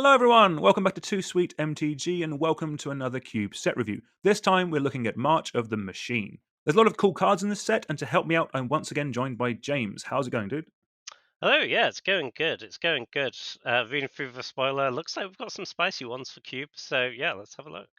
Hello everyone, welcome back to Too Sweet MTG and welcome to another Cube set review. This time we're looking at March of the Machine. There's a lot of cool cards in this set, and to help me out, I'm once again joined by James. How's it going, dude? Hello, yeah, it's going good. It's going good. Reading through the spoiler, looks like we've got some spicy ones for Cube. So yeah, let's have a look.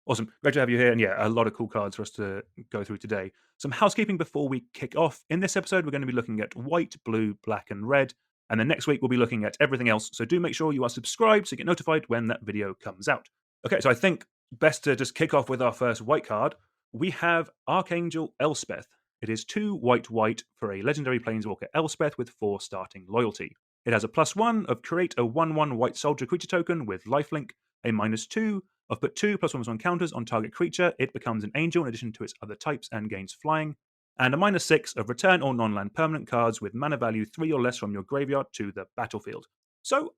Awesome, great to have you here, and yeah, a lot of cool cards for us to go through today. Some housekeeping before we kick off. In this episode, we're going to be looking at white, blue, black, and red, and then next week we'll be looking at everything else, so do make sure you are subscribed so you get notified when that video comes out. Okay, so I think best to just kick off with our first white card. We have Archangel Elspeth. It is 2 white white for a legendary planeswalker Elspeth with 4 starting loyalty. It has a +1 of create a 1/1 white soldier creature token with lifelink, a -2 of put 2 +1/+1 counters on target creature. It becomes an angel in addition to its other types and gains flying. And a -6 of return all non-land permanent cards with mana value 3 or less from your graveyard to the battlefield. So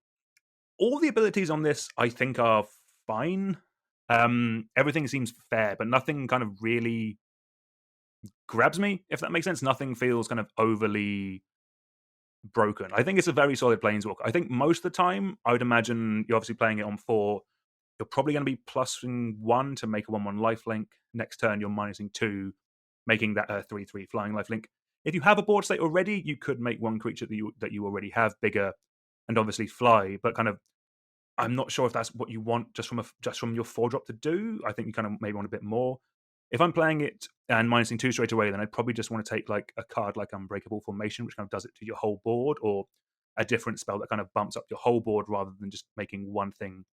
all the abilities on this, I think, are fine. Everything seems fair, but nothing kind of really grabs me, if that makes sense. Nothing feels kind of overly broken. I think it's a very solid planeswalker. I think most of the time, I would imagine you're obviously playing it on 4. You're probably going to be +1 to make a 1/1 lifelink. Next turn, you're -2, making that a 3/3 flying lifelink. If you have a board state already, you could make one creature that you already have bigger, and obviously fly. But kind of, I'm not sure if that's what you want just from your 4-drop to do. I think you kind of maybe want a bit more. If I'm playing it and -2 straight away, then I'd probably just want to take like a card like Unbreakable Formation, which kind of does it to your whole board, or a different spell that kind of bumps up your whole board rather than just making one thing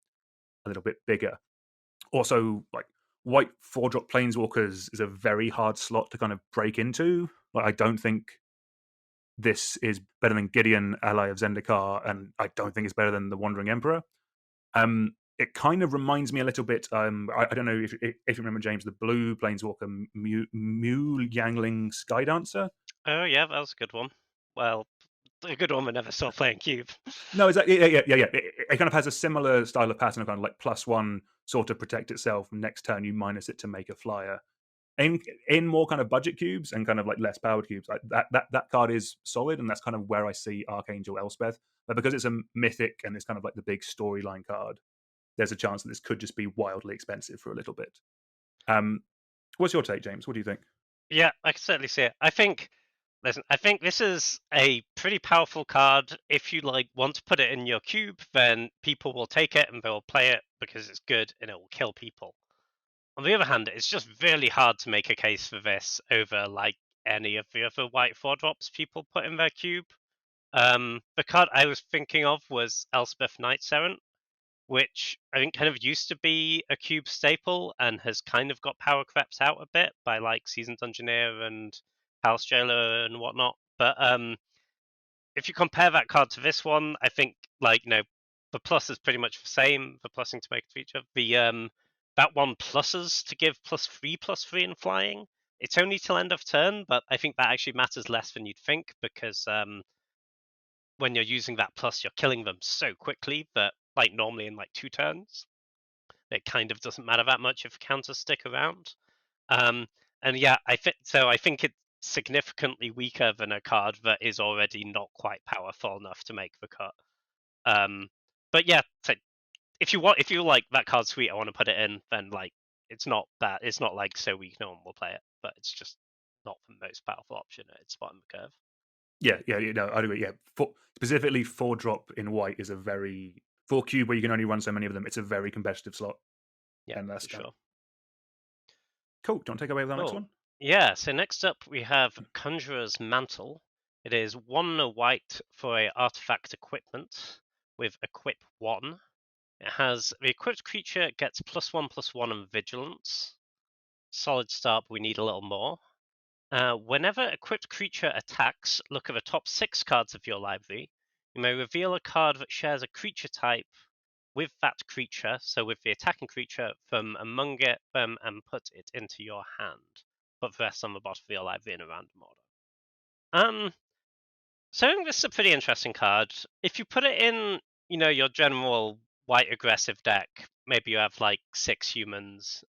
a little bit bigger. Also, like, white 4-drop planeswalkers is a very hard slot to kind of break into. Like, I don't think this is better than Gideon, ally of Zendikar, and I don't think it's better than the Wandering Emperor. It kind of reminds me a little bit. I don't know if you remember, James, the blue planeswalker Mu Yangling Skydancer. Oh yeah, that was a good one. Well, a good one we never saw playing Cube. No, exactly. Yeah. It kind of has a similar style of pattern of kind of like +1 sort of protect itself. Next turn, you minus it to make a flyer. In more kind of budget cubes and kind of like less powered cubes, like that card is solid, and that's kind of where I see Archangel Elspeth. But because it's a mythic and it's kind of like the big storyline card, there's a chance that this could just be wildly expensive for a little bit. Um, what's your take, James? What do you think? Yeah, I can certainly see it. Listen, I think this is a pretty powerful card. If you want to put it in your cube, then people will take it and they'll play it because it's good and it will kill people. On the other hand, it's just really hard to make a case for this over any of the other white 4-drops people put in their cube. The card I was thinking of was Elspeth Knight Errant, which I think kind of used to be a cube staple and has kind of got power crept out a bit by Seasoned Dungeoneer and House Jailer and whatnot. But if you compare that card to this one, I think the plus is pretty much the same. The plussing to make a feature. The that one pluses to give +3/+3 in flying. It's only till end of turn, but I think that actually matters less than you'd think because when you're using that plus, you're killing them so quickly that normally in 2 turns, it kind of doesn't matter that much if counters stick around. And yeah, I think it's significantly weaker than a card that is already not quite powerful enough to make the cut. But yeah, so if you like that card sweet, I want to put it in, then it's not that it's not so weak no one will play it, but it's just not the most powerful option at its spot in the curve. Yeah. No, I agree. Yeah, specifically 4-drop in white is a very 4 cube where you can only run so many of them. It's a very competitive slot, Yeah, and that's for kind of sure. cool. Do you want to take away with our next Cool. one? Yeah, so next up we have Conjurer's Mantle. It is 1 white for a artifact equipment with equip 1. It has the equipped creature gets +1/+1 and vigilance. Solid start, but we need a little more. Whenever equipped creature attacks, look at the top 6 cards of your library. You may reveal a card that shares a creature type with that creature, so with the attacking creature, from among them and put it into your hand. Put the rest on the bottom of your library in a random order. So I think this is a pretty interesting card. If you put it in, your general white aggressive deck, maybe you have 6 humans.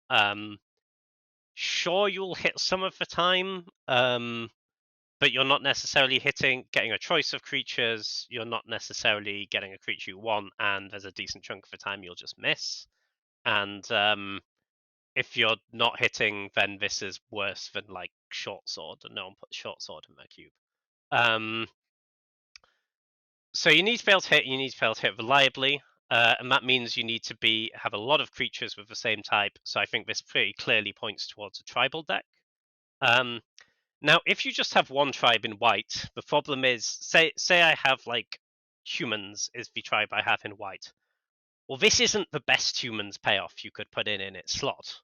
Sure, you'll hit some of the time. but you're not necessarily getting a choice of creatures. You're not necessarily getting a creature you want, and there's a decent chunk of the time you'll just miss. And if you're not hitting, then this is worse than like short sword, and no one puts short sword in their cube. Um, so you need to be able to hit. You need to be able to hit reliably, and that means you need to have a lot of creatures with the same type. So I think this pretty clearly points towards a tribal deck. Um, Now, if you just have one tribe in white, the problem is, say I have like humans is the tribe I have in white. Well, this isn't the best humans payoff you could put in its slot.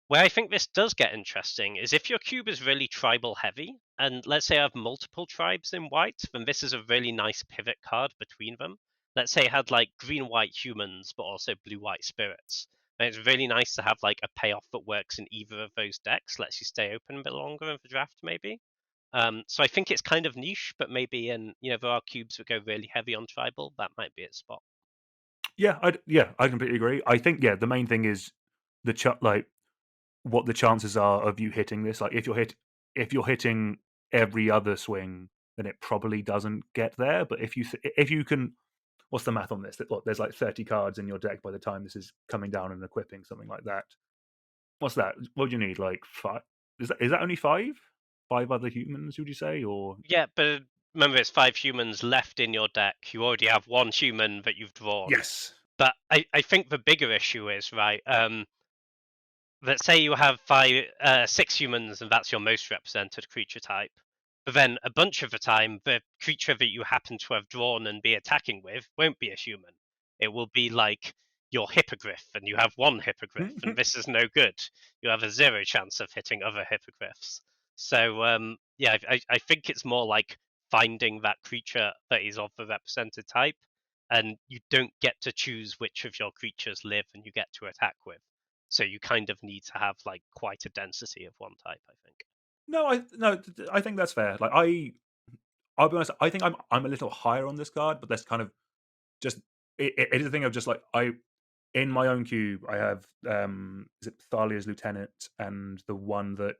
Where I think this does get interesting is if your cube is really tribal heavy, and let's say I have multiple tribes in white, then this is a really nice pivot card between them. Let's say I had like green white humans, but also blue white spirits. And it's really nice to have like a payoff that works in either of those decks, lets you stay open a bit longer in the draft, maybe. So I think it's kind of niche, but maybe there are cubes that go really heavy on tribal. That might be its spot. Yeah, I completely agree. I think the main thing is like what the chances are of you hitting this. Like if you're hitting every other swing, then it probably doesn't get there. But if you can, what's the math on this? That look, there's like 30 cards in your deck by the time this is coming down and equipping something like that. What's that? What do you need? Like five? Is that only five? Five other humans? Would you say? Or Yeah, but remember, it's 5 humans left in your deck. You already have one human that you've drawn. yes, But I think the bigger issue is, right, let's say you have 6 humans and that's your most represented creature type. But then a bunch of the time, the creature that you happen to have drawn and be attacking with won't be a human. It will be like your hippogriff, and you have one hippogriff, and this is no good. You have a 0 chance of hitting other hippogriffs. So yeah, I think it's more like finding that creature that is of the represented type, and you don't get to choose which of your creatures live and you get to attack with. So you kind of need to have like quite a density of one type, I think. no, I think that's fair. Like I'll be honest. I think I'm a little higher on this card, but that's kind of just it is a thing of just like I in my own cube I have is it Thalia's Lieutenant and the one that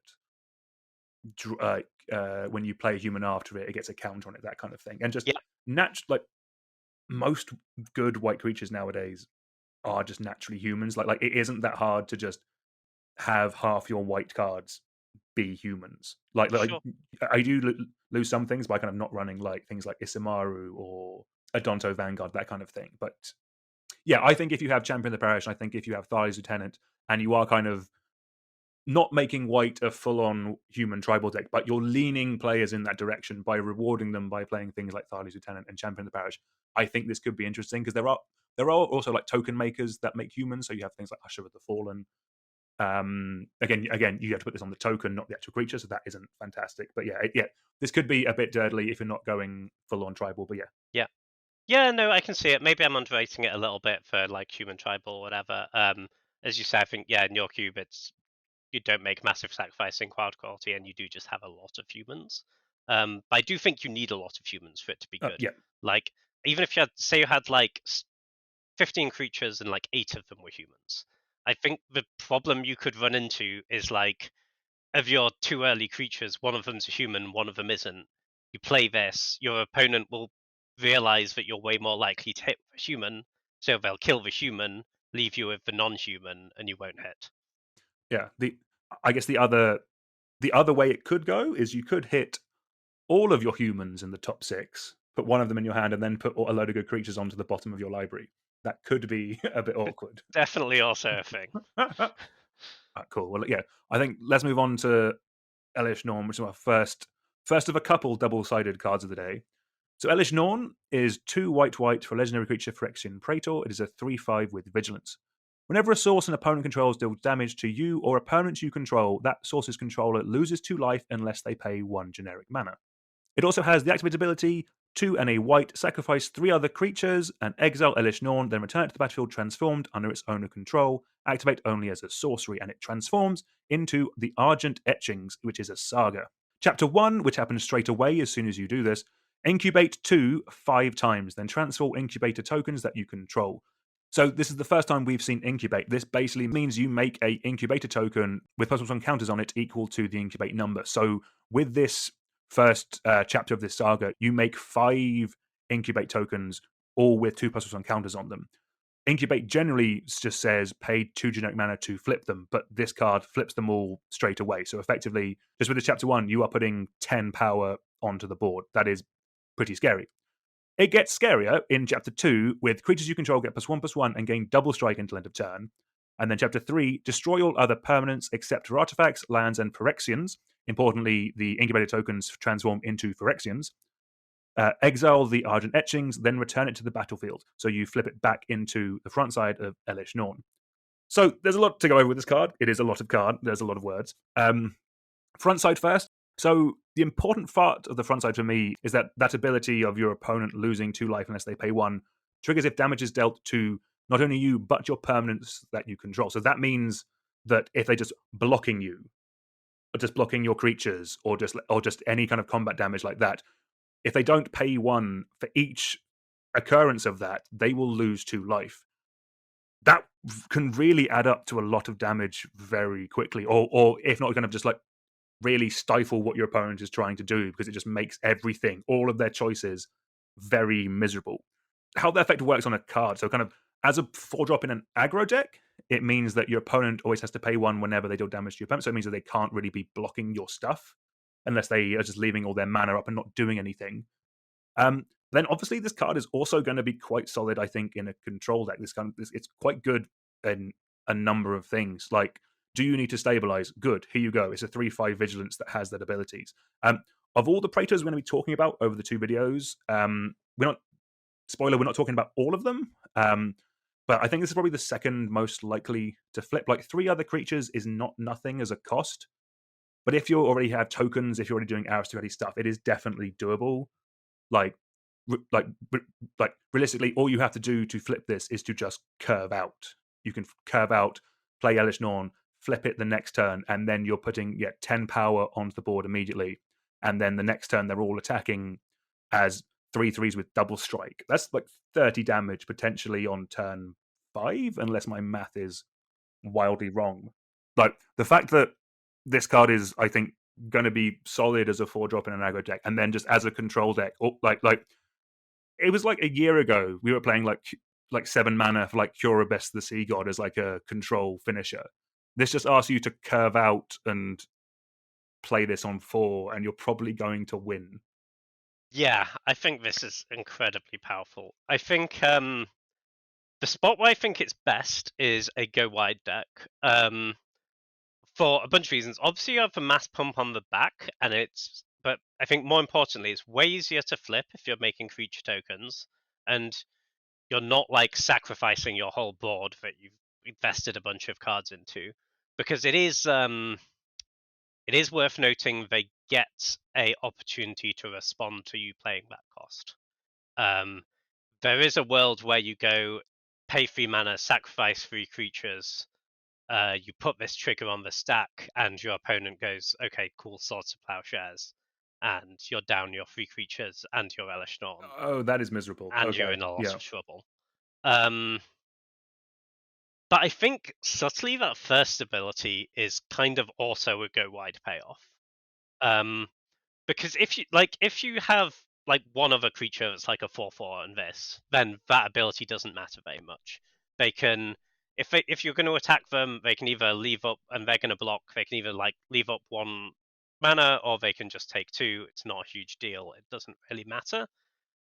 when you play a human after it gets a count on it, that kind of thing, and just Yeah, like most good white creatures nowadays are just naturally humans. Like it isn't that hard to just have half your white cards be humans. Like sure. I do lose some things by kind of not running like things like Isimaru or Adonto Vanguard, that kind of thing. But yeah, I think if you have Champion of the Parish, I think if you have Thalia's Lieutenant, and you are kind of not making white a full-on human tribal deck, but you're leaning players in that direction by rewarding them by playing things like Thalia's Lieutenant and Champion of the Parish. I think this could be interesting because there are also like token makers that make humans. So you have things like Usher of the Fallen. Again, you have to put this on the token, not the actual creature. So that isn't fantastic. But yeah, this could be a bit dirtly if you're not going full-on tribal. But yeah, Yeah. Yeah, no, I can see it. Maybe I'm underrating it a little bit for like human tribal or whatever. As you say, I think in your cube you don't make massive sacrifice in crowd quality and you do just have a lot of humans. But I do think you need a lot of humans for it to be good. yeah, Like even if you had like 15 creatures and like 8 of them were humans. I think the problem you could run into is like of your 2 early creatures, one of them's a human, one of them isn't. You play this, your opponent will realize that you're way more likely to hit the human, so they'll kill the human, leave you with the non-human, and you won't hit. yeah. I guess the other way it could go is you could hit all of your humans in the top 6, put one of them in your hand, and then put a load of good creatures onto the bottom of your library. That could be a bit awkward. Definitely also a thing. Cool. Well, yeah, I think let's move on to Elish Non, which is our first of a couple double-sided cards of the day. So Elish Non is 2 white for a legendary creature Phyrexian Praetor. It is a 3/5 with Vigilance. Whenever a source an opponent controls deals damage to you or opponents you control, that source's controller loses 2 life unless they pay 1 generic mana. It also has the activate ability 2 and a white, sacrifice 3 other creatures, and exile Elish Non, then return it to the battlefield transformed under its owner control. Activate only as a sorcery, and it transforms into the Argent Etchings, which is a saga. Chapter 1, which happens straight away as soon as you do this, incubate 2 5 times, then transfer incubator tokens that you control. So this is the first time we've seen incubate. This basically means you make a incubator token with +1 counters on it equal to the incubate number. So with this first chapter of this saga, you make 5 incubate tokens, all with 2+1 counters on them. Incubate generally just says pay 2 generic mana to flip them, but this card flips them all straight away. So effectively, just with this chapter 1, you are putting 10 power onto the board. That is pretty scary. It gets scarier in chapter 2 with creatures you control get +1/+1 and gain double strike until end of turn. And then chapter 3, destroy all other permanents except for artifacts, lands, and Phyrexians. Importantly, the incubated tokens transform into Phyrexians. Exile the Argent Etchings, then return it to the battlefield. So you flip it back into the front side of Elish Non. So there's a lot to go over with this card. It is a lot of card. There's a lot of words. Front side first. So the important part of the front side for me is that ability of your opponent losing 2 life unless they pay 1 triggers if damage is dealt to not only you but your permanents that you control. So that means that if they're just blocking you, or just blocking your creatures, or just any kind of combat damage like that, if they don't pay 1 for each occurrence of that, they will lose 2 life. That can really add up to a lot of damage very quickly, or if not, kind of just like really stifle what your opponent is trying to do, because it just makes everything, all of their choices, very miserable. How that effect works on a card, so kind of as a 4-drop in an aggro deck, it means that your opponent always has to pay 1 whenever they deal damage to your opponent. So it means that they can't really be blocking your stuff unless they are just leaving all their mana up and not doing anything. Then obviously this card is also going to be quite solid, I think, in a control deck. It's quite good in a number of things. Like, do you need to stabilize? Good, here you go. It's a 3/5 vigilance that has that abilities. Of all the Praetors we're going to be talking about over the 2 videos, we're not talking about all of them. But I think this is probably the second most likely to flip. Like 3 other creatures is not nothing as a cost. But if you already have tokens, if you're already doing aristocratic stuff, it is definitely doable. Like, like, realistically, all you have to do to flip this is to just curve out. You can curve out, play Elish Non, flip it the next turn, and then you're putting 10 power onto the board immediately. And then the next turn, they're all attacking as 3/3s with double strike. That's like 30 damage potentially on turn 5, unless my math is wildly wrong. Like, the fact that this card is, I think, going to be solid as a 4-drop in an aggro deck, and then just as a control deck, like it was like a year ago we were playing like 7 mana for like Curabest the Sea God as like a control finisher. This just asks you to curve out and play this on 4, and you're probably going to win. Yeah, I think this is incredibly powerful. I think the spot where I think it's best is a go wide deck. For a bunch of reasons. Obviously, you have the mass pump on the back, but I think more importantly, it's way easier to flip if you're making creature tokens, and you're not like sacrificing your whole board that you've invested a bunch of cards into, because it is worth noting they get a opportunity to respond to you playing that cost. There is a world where you go pay 3 mana, sacrifice 3 creatures. You put this trigger on the stack, and your opponent goes, "Okay, cool, Swords to Plowshares," and you're down your 3 creatures and your Elish Non, Oh, that is miserable. and you're Okay, in a lot yeah. of trouble. But I think subtly that first ability is kind of also a go wide payoff. Because if you have like one other creature that's like a 4/4 and this, then that ability doesn't matter very much. They can if you're going to attack them, they can either leave up and they're going to block. They can either like leave up 1 mana, or they can just take 2. It's not a huge deal. It doesn't really matter.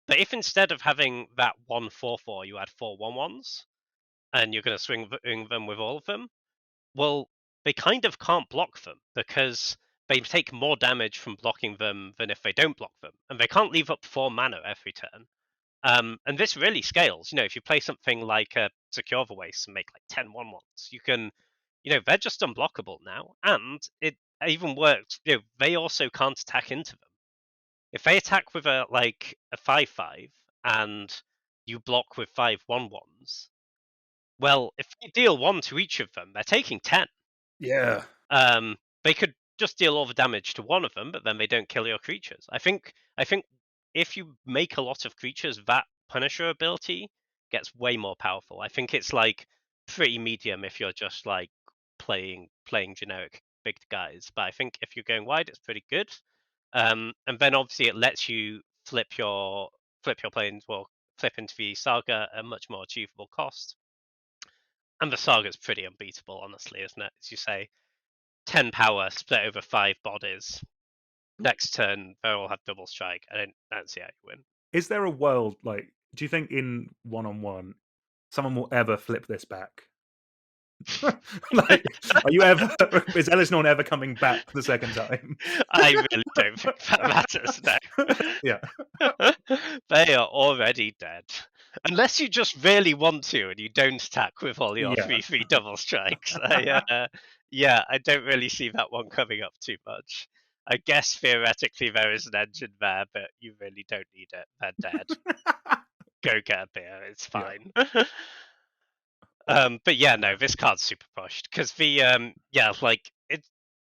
But if instead of having that 1/4/4, you had 4/1/1s, and you're going to swing them with all of them, well, they kind of can't block them because they take more damage from blocking them than if they don't block them, and they can't leave up 4 mana every turn. And this really scales. If you play something like Secure the Waste and make like 10/1/1s, you can, they're just unblockable now, and it even works. They also can't attack into them. If they attack with a 5/5 and you block with 5/1/1s, well, if you deal 1 to each of them, they're taking 10. Yeah. They could just deal all the damage to one of them, but then they don't kill your creatures. I think if you make a lot of creatures, that Punisher ability gets way more powerful. I think it's like pretty medium if you're just like playing generic big guys. But I think if you're going wide, it's pretty good. And then obviously it lets you flip your planes, well, flip into the Saga at a much more achievable cost. And the Saga's pretty unbeatable, honestly, isn't it? As you say, 10 power split over 5 bodies. Next turn, they all have double strike. I don't see how you win. Is there a world, like, do you think in 1-on-1 someone will ever flip this back? Like, are you ever is Elish Non ever coming back the second time? I really don't think that matters Yeah. now. They are already dead. Unless you just really want to and you don't attack with all your Yeah. 3/3 double strikes. I don't really see that one coming up too much. I guess theoretically there is an engine there, but you really don't need it. They're dead. Go get a beer. It's Yeah. fine. But yeah, no, this card's super pushed because like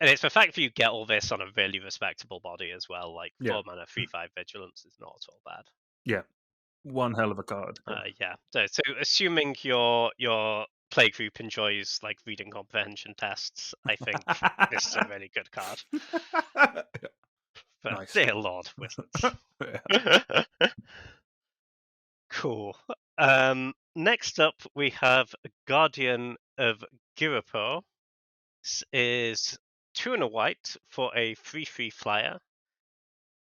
it's the fact that you get all this on a really respectable body as well. Like Yeah. 4 mana, 3/5 vigilance is not at all bad. Yeah. One hell of a card. Yeah. So assuming your play group enjoys like reading comprehension tests, I think this is a really good card. But Nice. dear Lord, wizards. Yeah. Cool. Next up, we have Guardian of Girapur. This is 2 and a white for a 3/3 flyer.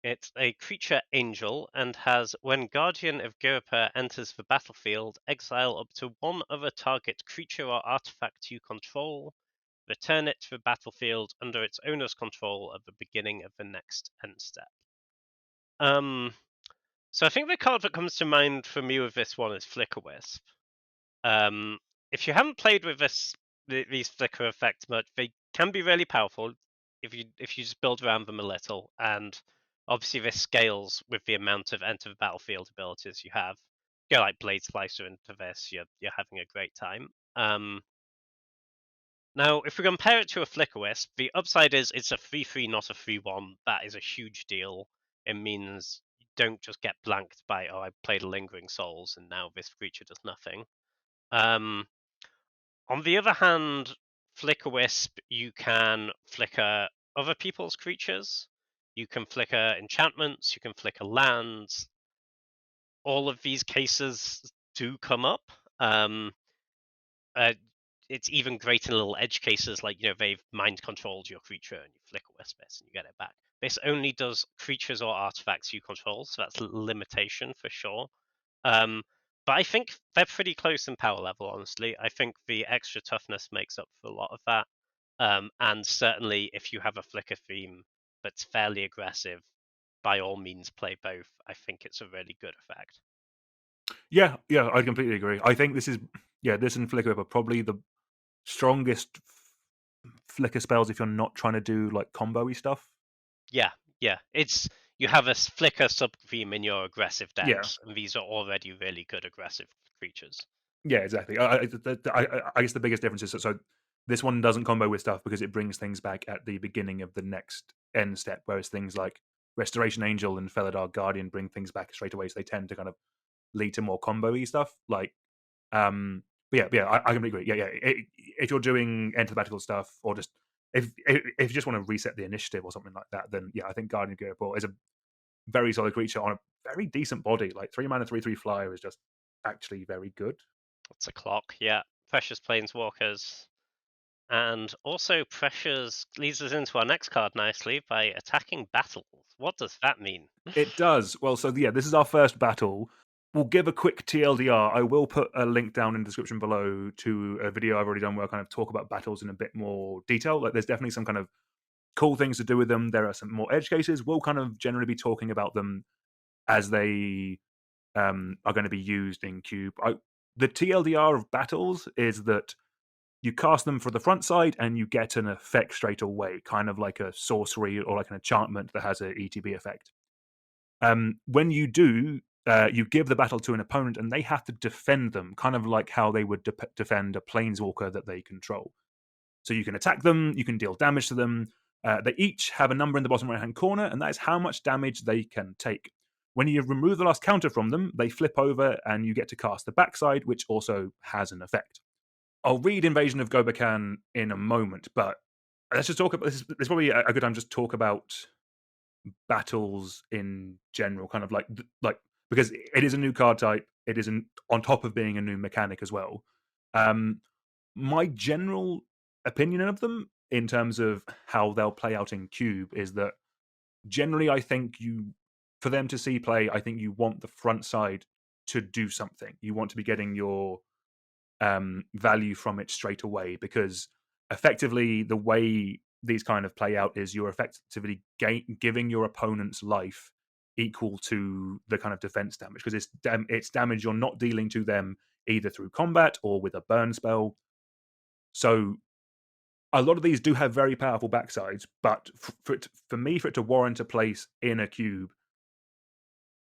It's a creature angel and has, when Guardian of Girapur enters the battlefield, exile up to one other target creature or artifact you control. Return it to the battlefield under its owner's control at the beginning of the next end step. So I think the card that comes to mind for me with this one is Flicker Wisp. If you haven't played with these flicker effects much, they can be really powerful if you just build around them a little. And obviously, this scales with the amount of enter the battlefield abilities you have. Go like Blade Slicer into this, you're having a great time. Now, if we compare it to a Flicker Wisp, the upside is it's a 3/3, not a 3/1. That is a huge deal. It means you don't just get blanked by, oh, I played a Lingering Souls and now this creature does nothing. On the other hand, Flicker Wisp, you can flicker other people's creatures, you can flicker enchantments, you can flicker lands. All of these cases do come up. It's even great in little edge cases, like they've mind controlled your creature and you flicker Wisp this and you get it back. This only does creatures or artifacts you control, so that's a limitation for sure. But I think they're pretty close in power level, honestly. I think the extra toughness makes up for a lot of that. And certainly, if you have a flicker theme that's fairly aggressive, by all means play both. I think it's a really good effect. Yeah, I completely agree. I think this and Flicker are probably the strongest flicker spells if you're not trying to do like combo-y stuff. Yeah. It's you have a flicker sub theme in your aggressive decks, Yeah. and these are already really good aggressive creatures. Yeah, exactly. I guess the biggest difference is so this one doesn't combo with stuff because it brings things back at the beginning of the next end step, whereas things like Restoration Angel and Felidar Guardian bring things back straight away, so they tend to kind of lead to more combo-y stuff. Like, but yeah, I completely agree. Yeah. If you're doing enter the battlefield stuff, or just if you just want to reset the initiative or something like that, then yeah, I think Guardian of Girapur is a very solid creature on a very decent body. Like 3 mana, 3/3 flyer is just actually very good. It's a clock, yeah. Precious Planeswalkers. And also, Precious leads us into our next card nicely by attacking battles. What does that mean? It does. Well, so yeah, this is our first battle. We'll give a quick TLDR. I will put a link down in the description below to a video I've already done where I kind of talk about battles in a bit more detail. Like, there's definitely some kind of cool things to do with them. There are some more edge cases. We'll kind of generally be talking about them as they are going to be used in Cube. The TLDR of battles is that you cast them for the front side and you get an effect straight away, kind of like a sorcery or like an enchantment that has an ETB effect. When you do, you give the battle to an opponent and they have to defend them, kind of like how they would defend a planeswalker that they control. So you can attack them, you can deal damage to them. They each have a number in the bottom right-hand corner, and that is how much damage they can take. When you remove the last counter from them, they flip over and you get to cast the backside, which also has an effect. I'll read Invasion of Goba in a moment, but let's just talk about this. Is probably a good time to just talk about battles in general, kind of like because it is a new card type, it isn't on top of being a new mechanic as well. Um, my general opinion of them in terms of how they'll play out in cube is that generally I think you for them to see play, I think you want the front side to do something. You want to be getting your value from it straight away because effectively the way these kind of play out is you're effectively giving your opponent's life equal to the kind of defense damage because it's damage you're not dealing to them either through combat or with a burn spell. So a lot of these do have very powerful backsides, but for me, for it to warrant a place in a cube,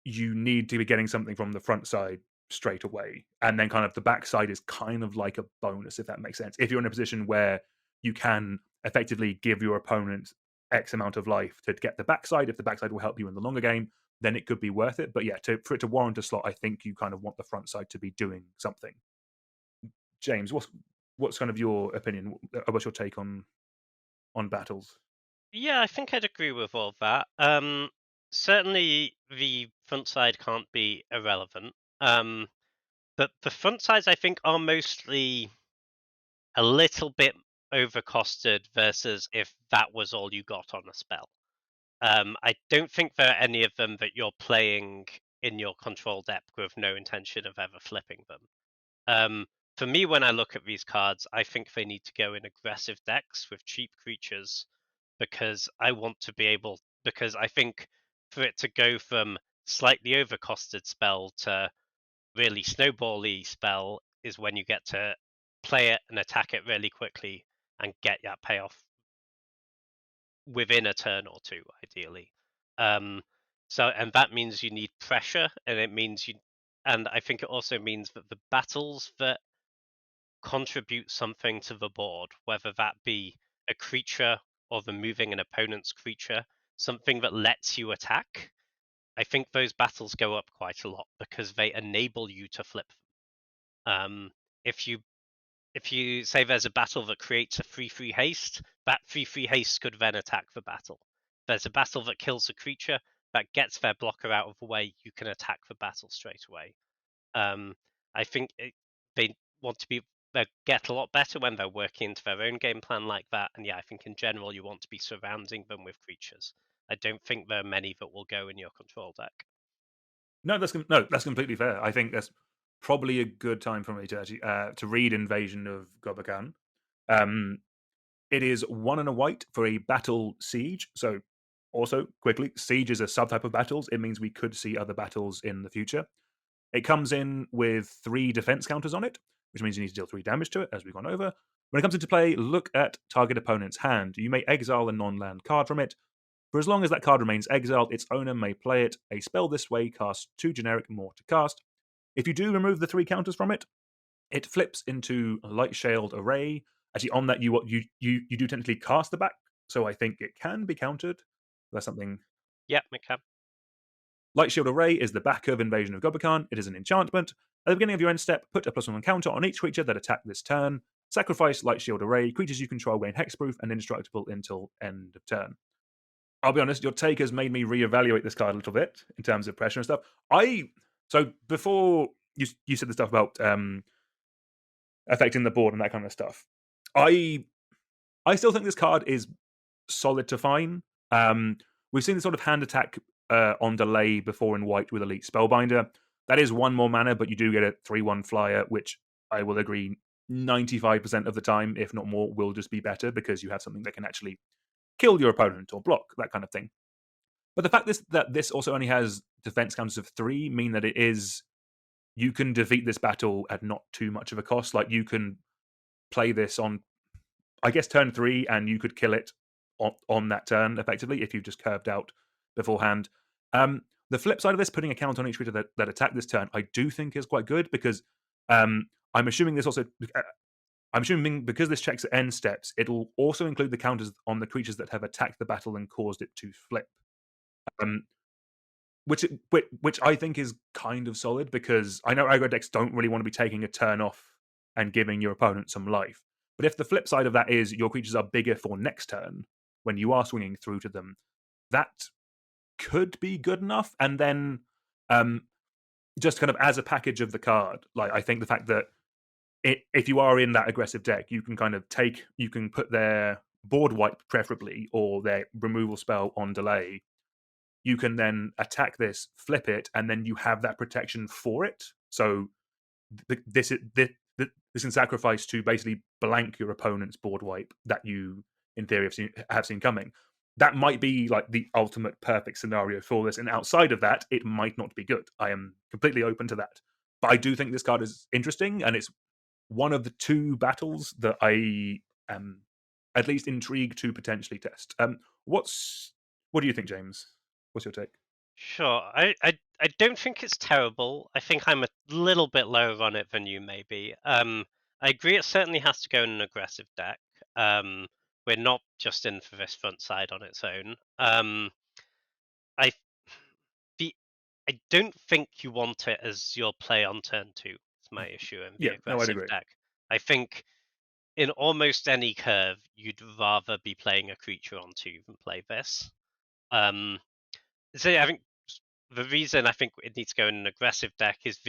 you need to be getting something from the front side straight away. And then kind of the backside is kind of like a bonus, if that makes sense. If you're in a position where you can effectively give your opponent X amount of life to get the backside, if the backside will help you in the longer game, then it could be worth it. But yeah, for it to warrant a slot, I think you kind of want the front side to be doing something. James, what's kind of your opinion? What's your take on battles? Yeah, I think I'd agree with all that. Certainly the front side can't be irrelevant. But the front sides I think are mostly a little bit overcosted versus if that was all you got on a spell. I don't think there are any of them that you're playing in your control deck with no intention of ever flipping them. For me, when I look at these cards, I think they need to go in aggressive decks with cheap creatures because I want to be able. Because I think for it to go from slightly overcosted spell to really snowbally spell is when you get to play it and attack it really quickly and get that payoff within a turn or two, ideally. Um, and that means you need pressure, and it means you, and I think it also means that the battles that contribute something to the board, whether that be a creature or removing an opponent's creature, something that lets you attack. I think those battles go up quite a lot because they enable you to flip them. If you say there's a battle that creates a 3/3 haste, that 3/3 haste could then attack the battle. There's a battle that kills a creature that gets their blocker out of the way, you can attack the battle straight away. I think they want to be they get a lot better when they're working into their own game plan like that. And yeah, I think in general you want to be surrounding them with creatures. I don't think there are many that will go in your control deck. No, that's completely fair. I think that's probably a good time for me to actually to read Invasion of Goba. Um, it is 1 and a white for a battle siege. So, also quickly, siege is a subtype of battles. It means we could see other battles in the future. It comes in with 3 defense counters on it, which means you need to deal 3 damage to it, as we've gone over. When it comes into play, look at target opponent's hand. You may exile a non-land card from it. For as long as that card remains exiled, its owner may play it. A spell this way costs 2 generic more to cast. If you do remove the 3 counters from it, it flips into Light Shield Array. Actually, on that, you do technically cast the back, so I think it can be countered. That's something. Yeah, it can. Light Shield Array is the back of Invasion of Gobakan. It is an enchantment. At the beginning of your end step, put a +1 counter on each creature that attack this turn. Sacrifice Light Shield Array. Creatures you control gain hexproof and indestructible until end of turn. I'll be honest, your take has made me reevaluate this card a little bit in terms of pressure and stuff. So before you said the stuff about affecting the board and that kind of stuff, I still think this card is solid to fine. We've seen this sort of hand attack on delay before in white with Elite Spellbinder. That is 1 more mana, but you do get a 3/1 flyer, which I will agree 95% of the time, if not more, will just be better because you have something that can actually kill your opponent or block, that kind of thing. But the fact that this also only has defense counters of 3 mean that you can defeat this battle at not too much of a cost. Like you can play this on, I guess, turn 3, and you could kill it on that turn effectively if you've just curved out beforehand. The flip side of this, putting a count on each creature that attack this turn, I do think is quite good because I'm assuming this also. I'm assuming because this checks at end steps, it'll also include the counters on the creatures that have attacked the battle and caused it to flip. Um, which I think is kind of solid because I know aggro decks don't really want to be taking a turn off and giving your opponent some life. But if the flip side of that is your creatures are bigger for next turn when you are swinging through to them, that could be good enough. And then um, just kind of as a package of the card, like I think the fact that if you are in that aggressive deck, you can kind of you can put their board wipe preferably or their removal spell on delay. You can then attack this, flip it, and then you have that protection for it. So this can sacrifice to basically blank your opponent's board wipe that you, in theory, have seen coming. That might be like the ultimate perfect scenario for this, and outside of that, it might not be good. I am completely open to that, but I do think this card is interesting, and it's one of the two battles that I am at least intrigued to potentially test. What do you think, James? What's your take? Sure. I don't think it's terrible. I think I'm a little bit lower on it than you maybe. I agree it certainly has to go in an aggressive deck. We're not just in for this front side on its own. I the I don't think you want it as your play on turn two. Is my issue in the Yeah, no, I'd aggressive agree. deck. I think in almost any curve, you'd rather be playing a creature on two than play this. Um, so I think the reason I think it needs to go in an aggressive deck is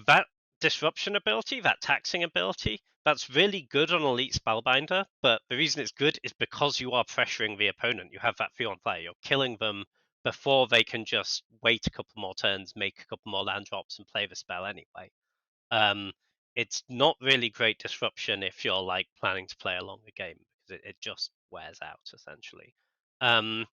that disruption ability, that taxing ability, that's really good on Elite Spellbinder, but the reason it's good is because you are pressuring the opponent. You have that feel on play. You're killing them before they can just wait a couple more turns, make a couple more land drops, and play the spell anyway. Um, it's not really great disruption if you're like planning to play a longer game because it just wears out essentially. Um,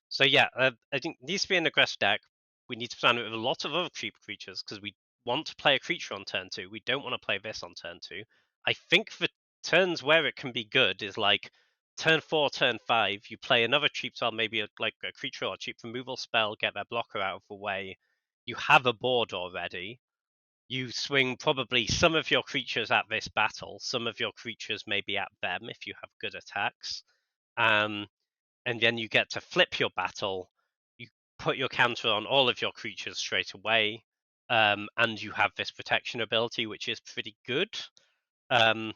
so yeah, I think it needs to be an aggressive deck. We need to plan it with a lot of other cheap creatures because we want to play a creature on turn two. We don't want to play this on turn two. I think the turns where it can be good is like turn four, turn five. You play another cheap spell, maybe like a creature or a cheap removal spell, get their blocker out of the way. You have a board already. You swing probably some of your creatures at this battle, some of your creatures maybe at them if you have good attacks. Um, and then you get to flip your battle. You put your counter on all of your creatures straight away, and you have this protection ability, which is pretty good. Um,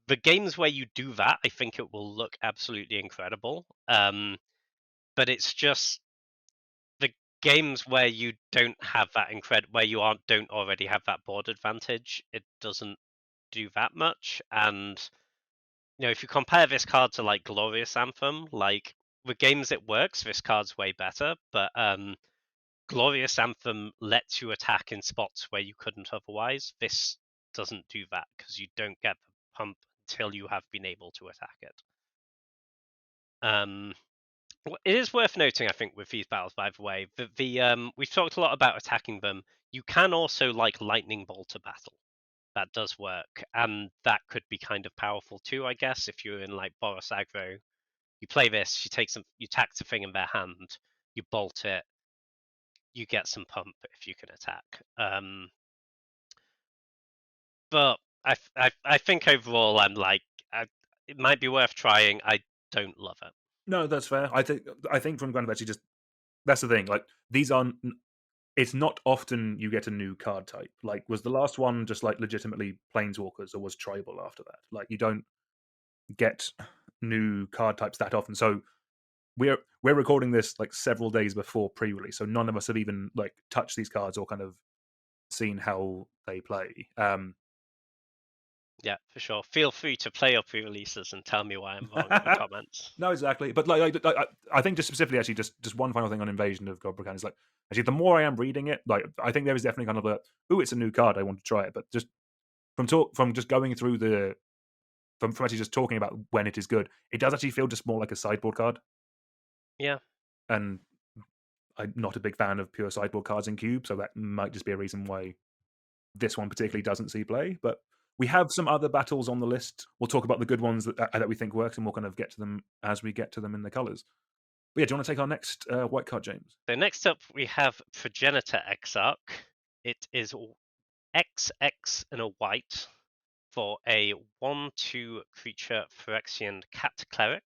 the games where you do that, I think it will look absolutely incredible. But it's just the games where you don't have that where you don't already have that board advantage. It doesn't do that much, and if you compare this card to like Glorious Anthem, like the games it works, this card's way better. But Glorious Anthem lets you attack in spots where you couldn't otherwise. This doesn't do that because you don't get the pump until you have been able to attack it. It is worth noting, I think, with these battles, by the way, that we've talked a lot about attacking them. You can also like lightning bolt a battle. That does work, and that could be kind of powerful too, I guess, if you're in like Boros aggro. You play this, you tack the thing in their hand, you bolt it, you get some pump if you can attack. But I think overall, it might be worth trying. I don't love it. No, that's fair. I think from kind of actually just that's the thing. Like these aren't. It's not often you get a new card type. Like, was the last one just like legitimately planeswalkers, or was tribal after that? Like, you don't get new card types that often. So we're recording this like several days before pre-release, so none of us have even like touched these cards or kind of seen how they play. Yeah, for sure. Feel free to play your pre-releases and tell me why I'm wrong in the comments. No, exactly. But like, I think just specifically, actually, just one final thing on Invasion of Gopa is like, actually, the more I am reading it, like, I think there is definitely kind of ooh, it's a new card, I want to try it. But just from just going through from actually just talking about when it is good, it does actually feel just more like a sideboard card. Yeah. And I'm not a big fan of pure sideboard cards in Cube, so that might just be a reason why this one particularly doesn't see play. But we have some other battles on the list. We'll talk about the good ones that we think works, and we'll kind of get to them as we get to them in the colors. But yeah, do you want to take our next white card, James? So next up we have Progenitor Exarch. It is XX and a white for a 1/2 creature Phyrexian cat cleric.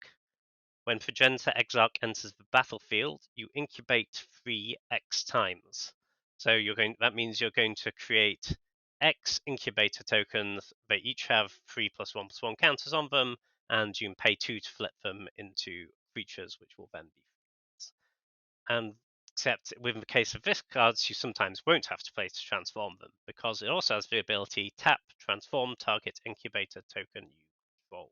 When Progenitor Exarch enters the battlefield, you incubate 3x times. So that means you're going to create X incubator tokens. They each have 3+1/+1 counters on them, and you can pay 2 to flip them into creatures, which will then be. and except within the case of Wisp cards, you sometimes won't have to play to transform them, because it also has the ability tap, transform, target incubator token you control.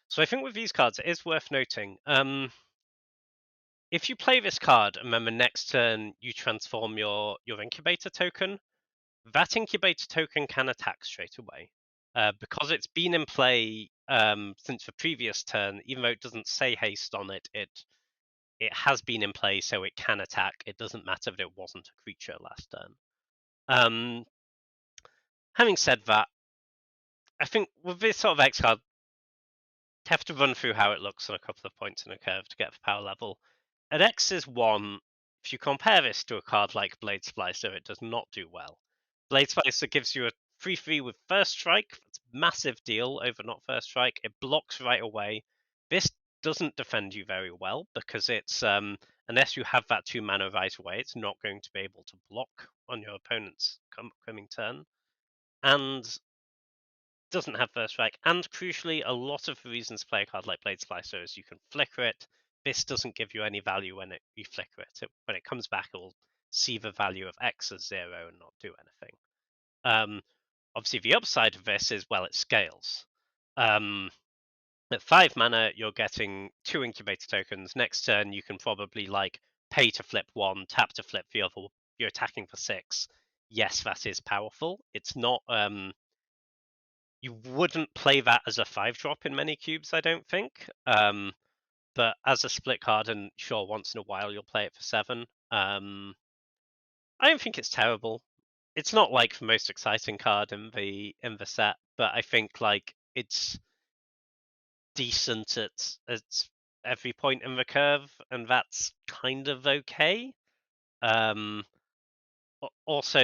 So I think with these cards, it is worth noting. If you play this card and then the next turn you transform your incubator token, that incubator token can attack straight away. Because it's been in play since the previous turn, even though it doesn't say haste on it, it has been in play, so it can attack. It doesn't matter that it wasn't a creature last turn. Having said that, I think with this sort of X card, have to run through how it looks on a couple of points in a curve to get the power level. At X is 1, if you compare this to a card like Blade Splicer, it does not do well. Blade Splicer gives you a 3/3 with First Strike. That's a massive deal over not First Strike. It blocks right away. This doesn't defend you very well because it's unless you have that 2 mana right away, it's not going to be able to block on your opponent's coming turn. And doesn't have First Strike, and crucially, a lot of the reasons to play a card like Blade Slicer is you can flicker it. This doesn't give you any value when you flicker it. When it comes back, it will see the value of X as 0 and not do anything. Obviously, the upside of this is, well, it scales. At 5 mana, you're getting 2 incubator tokens. Next turn, you can probably pay to flip 1, tap to flip the other. You're attacking for 6. Yes, that is powerful. It's not. You wouldn't play that as a 5-drop in many cubes, I don't think. But as a split card, and sure, once in a while you'll play it for 7. I don't think it's terrible. It's not the most exciting card in the set, but I think it's decent at every point in the curve, and that's kind of okay. Also,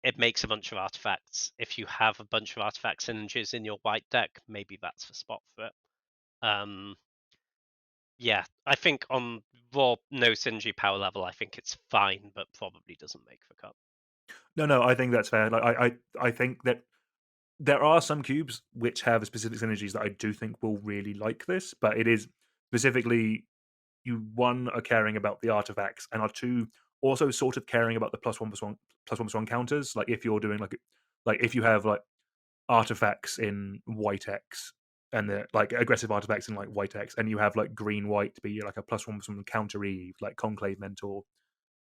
it makes a bunch of artifacts. If you have a bunch of artifact synergies in your white deck, maybe that's the spot for it. Yeah, I think on raw no synergy power level, I think it's fine, but probably doesn't make the cut. No, I think that's fair. I think that there are some cubes which have specific synergies that I do think will really like this, but it is specifically you, one, are caring about the artifacts, and are two, also sort of caring about the +1/+1 counters. Like if you're doing if you have artifacts in white X, and the aggressive artifacts in white X, and you have green white to be a +1/+1 counter Eve, like Conclave Mentor,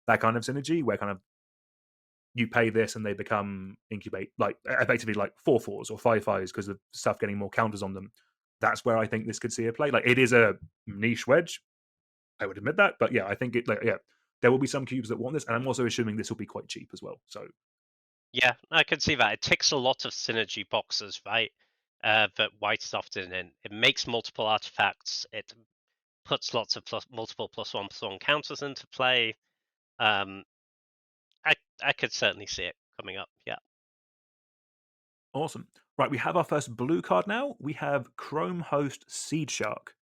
that kind of synergy where kind of you pay this and they become incubate, effectively 4/4s or 5/5s because of stuff getting more counters on them. That's where I think this could see a play. It is a niche wedge, I would admit that, but yeah, I think there will be some cubes that want this, and I'm also assuming this will be quite cheap as well. So yeah, I can see that. It ticks a lot of synergy boxes, right? That white is often in. It makes multiple artifacts. It puts lots of multiple +1/+1 counters into play. I could certainly see it coming up. Yeah. awesome. Right, we have our first blue card now. We have Chrome Host Seed Shark.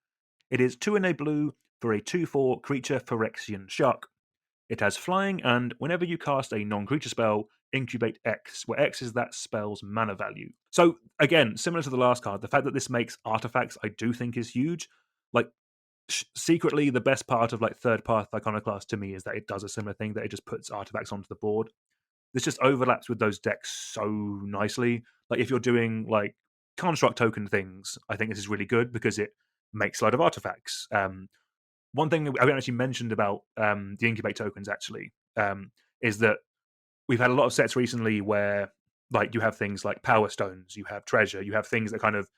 It is 2 in a blue for a 2/4 creature Phyrexian Shark. It has flying, and whenever you cast a non-creature spell, incubate X, where X is that spell's mana value. So again, similar to the last card, the fact that this makes artifacts, I do think is huge. Secretly, the best part of third path Iconoclast to me is that it does a similar thing, that it just puts artifacts onto the board. This just overlaps with those decks so nicely. If you're doing construct token things, I think this is really good because it makes a lot of artifacts. One thing that I haven't actually mentioned about the incubate tokens actually is that we've had a lot of sets recently where you have things like power stones, you have treasure, you have things that kind of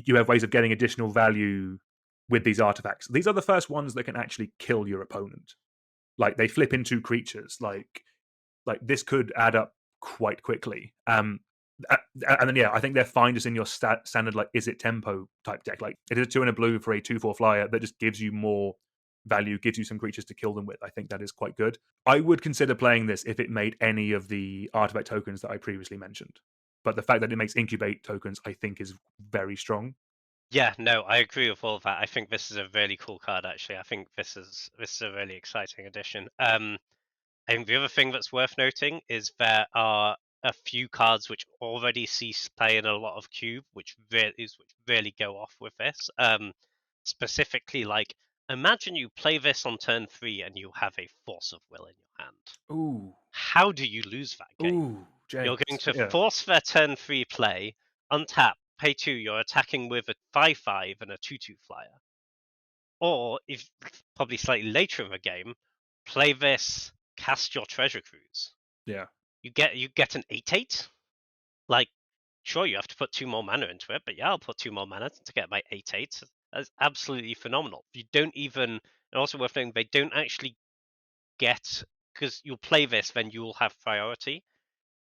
you have ways of getting additional value with these artifacts. These are the first ones that can actually kill your opponent. They flip into creatures. This could add up quite quickly. And then I think they're fine just in your standard is it tempo type deck. It is a 2 in a blue for a 2/4 flyer that just gives you more value, gives you some creatures to kill them with. I think that is quite good. I would consider playing this if it made any of the artifact tokens that I previously mentioned. But the fact that it makes incubate tokens, I think, is very strong. Yeah, no, I agree with all of that. I think this is a really cool card. Actually, I think this is a really exciting addition. I think the other thing that's worth noting is there are a few cards which already see play in a lot of cube, which really go off with this. specifically like imagine you play this on turn 3 and you have a Force of Will in your hand. Ooh. How do you lose that game? Ooh, You're James. going to Yeah. force their turn 3 play, untap, pay 2, you're attacking with a 5/5 and a 2/2 flyer. Or, if probably slightly later in the game, play this, cast your Treasure Cruise. Yeah. You get an 8/8. Like, sure, you have to put 2 more mana into it, but yeah, I'll put 2 more mana to get my 8/8. That's absolutely phenomenal. You don't even, and also worth noting, they don't actually get, because you'll play this, then you'll have priority.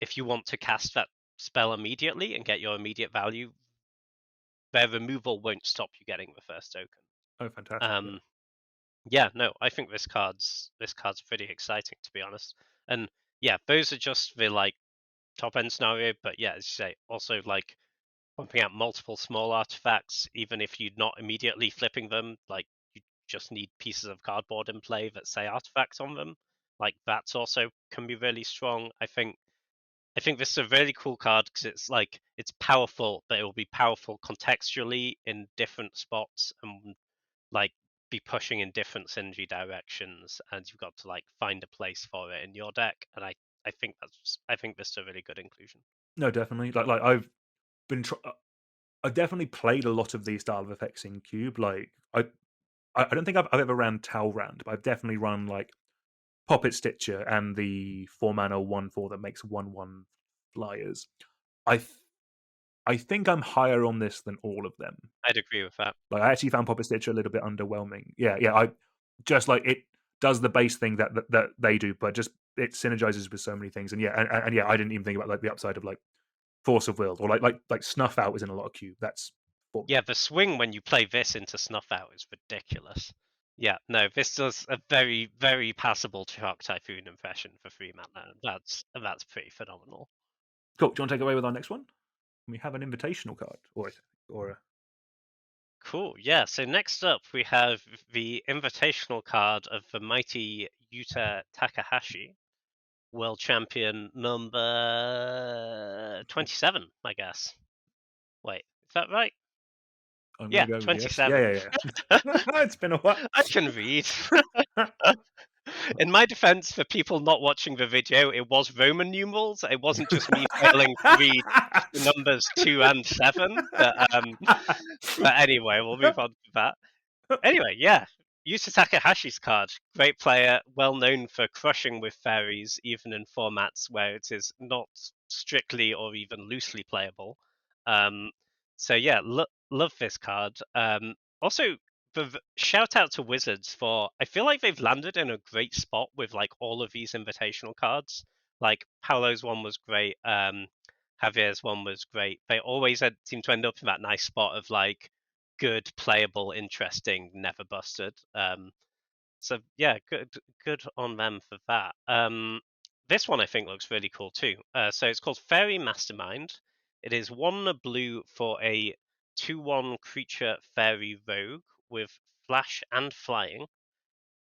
If you want to cast that spell immediately and get your immediate value, their removal won't stop you getting the first token. Oh, fantastic. Yeah. Yeah, no, I think this card's pretty exciting, to be honest. And yeah, those are just the like top end scenario. But yeah, as you say, also like pumping out multiple small artifacts, even if you're not immediately flipping them, like you just need pieces of cardboard in play that say artifacts on them. Like that's also can be really strong. I think this is a really cool card because it's powerful, but it will be powerful contextually in different spots and like be pushing in different synergy directions, and you've got to like find a place for it in your deck. And I think this is a really good inclusion. No, definitely. Like I've been. I definitely played a lot of these style of effects in Cube. Like I don't think I've ever ran Talrand, but I've definitely run like Poppet Stitcher and the 4 mana 1/4 that makes 1/1 flyers. I th- I think I'm higher on this than all of them. I'd agree with that. Like I actually found Poppet Stitcher a little bit underwhelming. Yeah, yeah. I just like it does the base thing that they do, but just it synergizes with so many things. And yeah, and yeah, I didn't even think about like the upside of like Force of Will or like Snuff Out is in a lot of Cube. That's Yeah, the swing when you play this into Snuff Out is ridiculous. Yeah, no, this does a very, very passable Chalk Typhoon impression for 3 mana. That's pretty phenomenal. cool. Do you want to take away with our next one? We have an invitational card, or a Cool. Yeah. So next up we have the invitational card of the mighty Yuta Takahashi, world champion number 27, I guess. Wait, is that right? I'm Yeah, gonna go with yes. Yeah, 27. yeah, yeah. It's been a while. I can read. In my defense, for people not watching the video, it was Roman numerals. It wasn't just me failing to read the numbers 2 and 7. But anyway, we'll move on to that. Anyway, yeah, Yuta Takahashi's card. Great player, well known for crushing with fairies, even in formats where it is not strictly or even loosely playable. Um, so yeah, love this card. Also, shout out to Wizards for. I feel like they've landed in a great spot with like all of these invitational cards. Like Paolo's one was great. Javier's one was great. They always seem to end up in that nice spot of like good, playable, interesting, never busted. So yeah, good on them for that. This one I think looks really cool too. So it's called Fairy Mastermind. It is 1 blue for a 2/1 creature fairy rogue with flash and flying.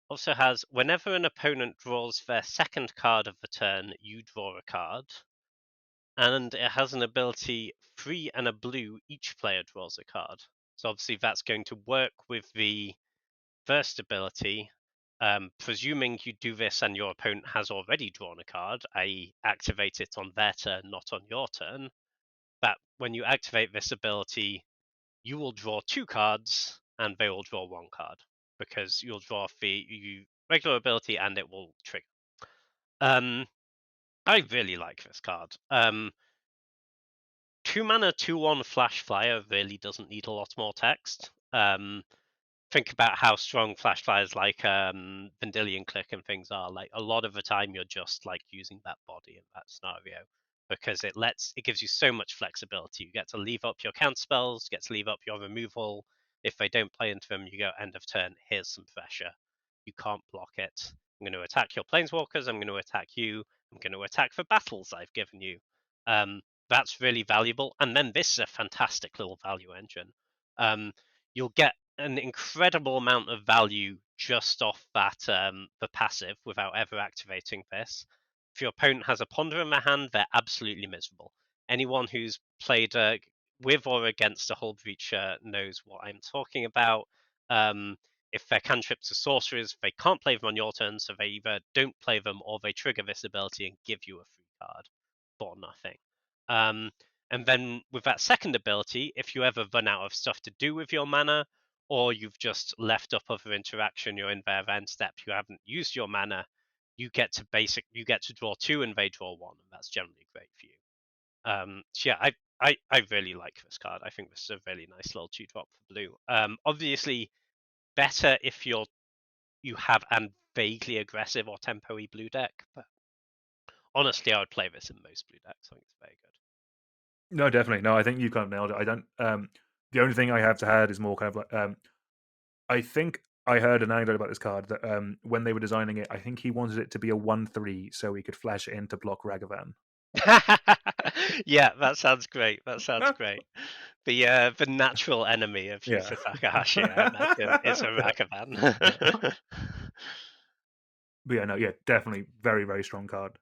Also has whenever an opponent draws their second card of the turn, you draw a card. And it has an ability 3 and a blue, each player draws a card. So obviously that's going to work with the first ability, presuming you do this and your opponent has already drawn a card, i.e. activate it on their turn, not on your turn, that when you activate this ability, you will draw 2 cards and they will draw 1 card because you'll draw the regular ability and it will trigger. I really like this card. 2 mana, 2/1 flash flyer really doesn't need a lot more text. Think about how strong flash flyers like Vendilion Click and things are. Like a lot of the time, you're just like using that body in that scenario because it gives you so much flexibility. You get to leave up your counter spells, get to leave up your removal. If they don't play into them, you go end of turn. Here's some pressure. You can't block it. I'm going to attack your planeswalkers. I'm going to attack you. I'm going to attack for battles I've given you. That's really valuable. And then this is a fantastic little value engine. You'll get an incredible amount of value just off that the passive without ever activating this. If your opponent has a ponder in their hand, they're absolutely miserable. Anyone who's played with or against a Hull Breacher knows what I'm talking about. If their cantrips are sorceries, they can't play them on your turn, so they either don't play them or they trigger this ability and give you a free card for nothing. And then with that second ability, if you ever run out of stuff to do with your mana, or you've just left up other interaction, you're in their end step, you haven't used your mana, you get to draw 2 and they draw 1, and that's generally great for you. So yeah, I really like this card. I think this is a really nice little 2-drop for blue. Obviously, better if you have an vaguely aggressive or tempo-y blue deck, but honestly, I would play this in most blue decks. I think it's very good. No, definitely. No, I think you kind of nailed it. I don't. The only thing I have to add is more kind of like. I think I heard an anecdote about this card that when they were designing it, I think he wanted it to be a 1/3 so he could flash it in to block Ragavan. Yeah, that sounds great. That sounds great. The natural enemy of Yeah. Yusa Takahashi, I imagine, is a Ragavan. But yeah, no, yeah, definitely very, very strong card.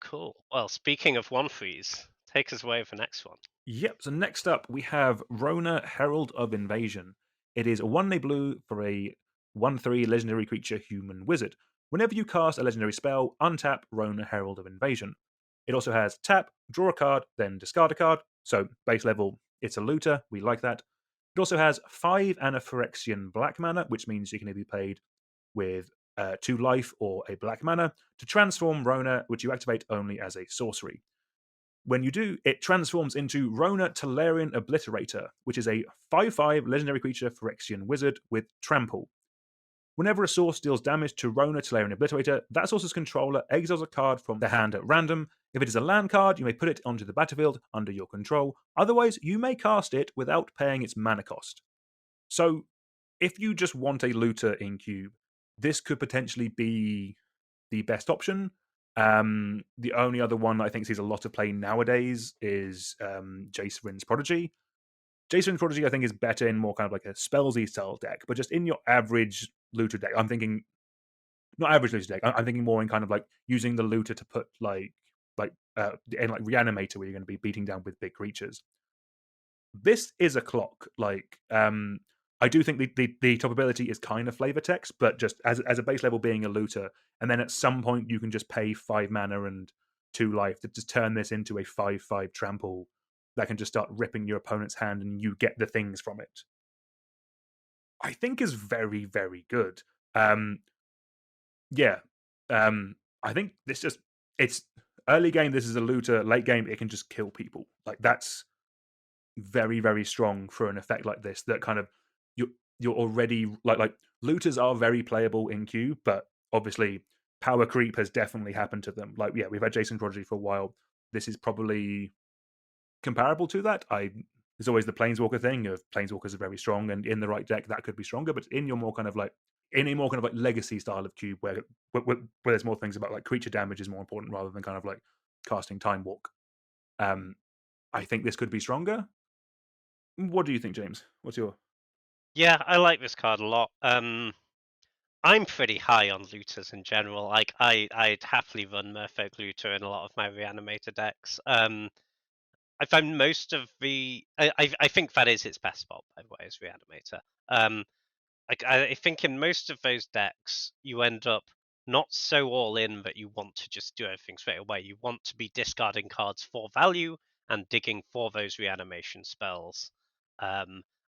Cool. Well, speaking of 1/3s, take us away with the next one. Yep. So next up we have Rona, Herald of Invasion. It is 1 blue for a 1/3 legendary creature human wizard. Whenever you cast a legendary spell, untap Rona, Herald of Invasion. It also has tap, draw a card, then discard a card. So base level, it's a looter. We like that. It also has 5 and a Phyrexian black mana, which means you can either be paid with 2 life or a black mana to transform Rona, which you activate only as a sorcery. When you do, it transforms into Rona Tolarian Obliterator, which is a 5/5 legendary creature Phyrexian wizard with trample. Whenever a source deals damage to Rona Tolarian Obliterator, that source's controller exiles a card from their hand at random. If it is a land card, you may put it onto the battlefield under your control. Otherwise, you may cast it without paying its mana cost. So, if you just want a looter in Cube, this could potentially be the best option. The only other one that I think sees a lot of play nowadays is Jacerin's Prodigy. Jacerin's Prodigy, I think, is better in more kind of like a spellsy style deck, but just in your average looter deck, I'm thinking not average looter deck. I'm thinking more in kind of like using the looter to put in like Reanimator, where you're going to be beating down with big creatures. This is a clock. I do think the top ability is kind of flavor text, but just as a base level being a looter, and then at some point you can just pay 5 mana and 2 life to just turn this into a 5/5 trample that can just start ripping your opponent's hand and you get the things from it. I think is very, very good. Yeah. I think it's early game, this is a looter, late game, it can just kill people. Like that's very, very strong for an effect like this that kind of you're already like looters are very playable in queue, but obviously power creep has definitely happened to them. Like, yeah, we've had Jason Prodigy for a while. This is probably comparable to that. There's always the Planeswalker thing of Planeswalkers are very strong, and in the right deck that could be stronger. But in your more kind of like in a more kind of like legacy style of cube where there's more things about like creature damage is more important rather than kind of like casting Time Walk. I think this could be stronger. What do you think, James? What's your Yeah, I like this card a lot. I'm pretty high on looters in general. Like I'd happily run Merfolk Looter in a lot of my Reanimator decks. I find most of I think that is its best spot, by the way, is Reanimator. I think in most of those decks, you end up not so all in that you want to just do everything straight away. You want to be discarding cards for value and digging for those reanimation spells.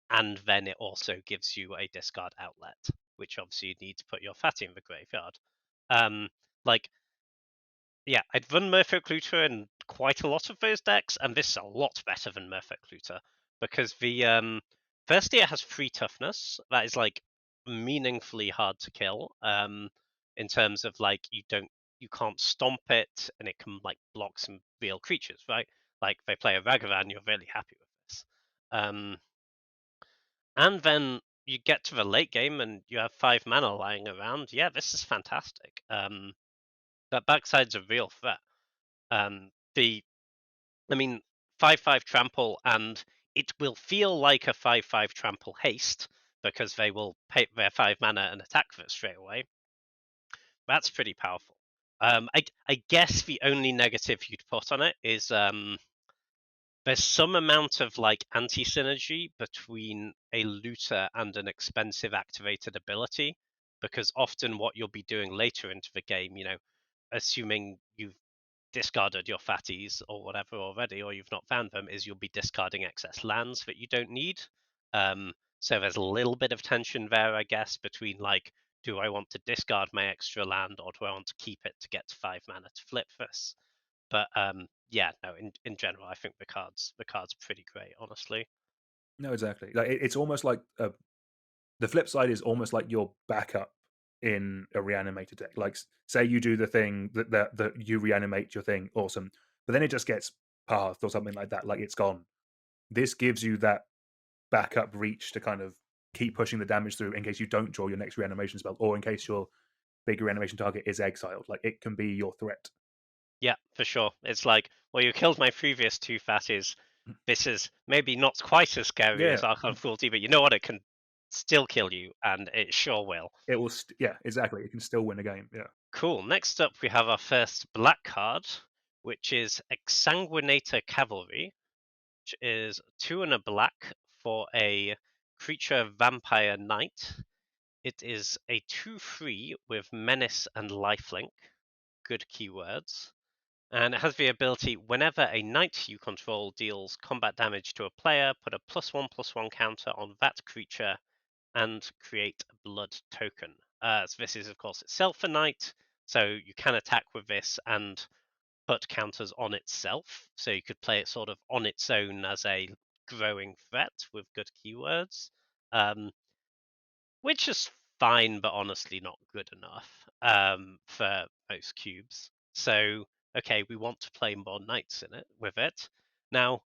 And then it also gives you a discard outlet, which obviously you need to put your fatty in the graveyard. Like, yeah, I'd run Merfolk Looter in quite a lot of those decks, and this is a lot better than Merfolk Looter because the firstly it has 3 toughness. That is like meaningfully hard to kill. In terms of like you can't stomp it, and it can like block some real creatures, right? Like if they play a Ragavan, you're really happy with this. And then you get to the late game and you have 5 mana lying around. Yeah, this is fantastic. That backside's a real threat. I mean, 5/5 trample, and it will feel like a 5/5 trample haste because they will pay their 5 mana and attack for it straight away. That's pretty powerful. I guess the only negative you'd put on it is there's some amount of like anti-synergy between a looter and an expensive activated ability, because often what you'll be doing later into the game, assuming you've discarded your fatties or whatever already, or you've not found them, is you'll be discarding excess lands that you don't need. So there's a little bit of tension there, I guess, between like, do I want to discard my extra land or do I want to keep it to get to 5 mana to flip this? But yeah, no, in general, I think the card's pretty great, honestly. No, exactly. Like it's almost like the flip side is almost like your backup in a reanimated deck. Like, say you do the thing that you reanimate your thing, awesome, but then it just gets pathed or something like that. Like it's gone. This gives you that backup reach to kind of keep pushing the damage through in case you don't draw your next reanimation spell, or in case your big reanimation target is exiled. Like it can be your threat. Yeah, for sure. It's like, well, you killed my previous two fatties. This is maybe not quite as scary Yeah, as Archon Cruelty, but you know what? It can still kill you, and it sure will. it will. Yeah, exactly. It can still win a game. Yeah. Cool. Next up, we have our first black card, which is Exsanguinator Cavalry, which is 2 and a black for a creature vampire knight. It is a 2/3 with menace and lifelink. Good keywords. And it has the ability, whenever a knight you control deals combat damage to a player, put a +1/+1 counter on that creature and create a blood token. So this is, of course, itself a knight, so you can attack with this and put counters on itself. So you could play it sort of on its own as a growing threat with good keywords, which is fine, but honestly not good enough for most cubes. So, okay, we want to play more knights in it with it. Now,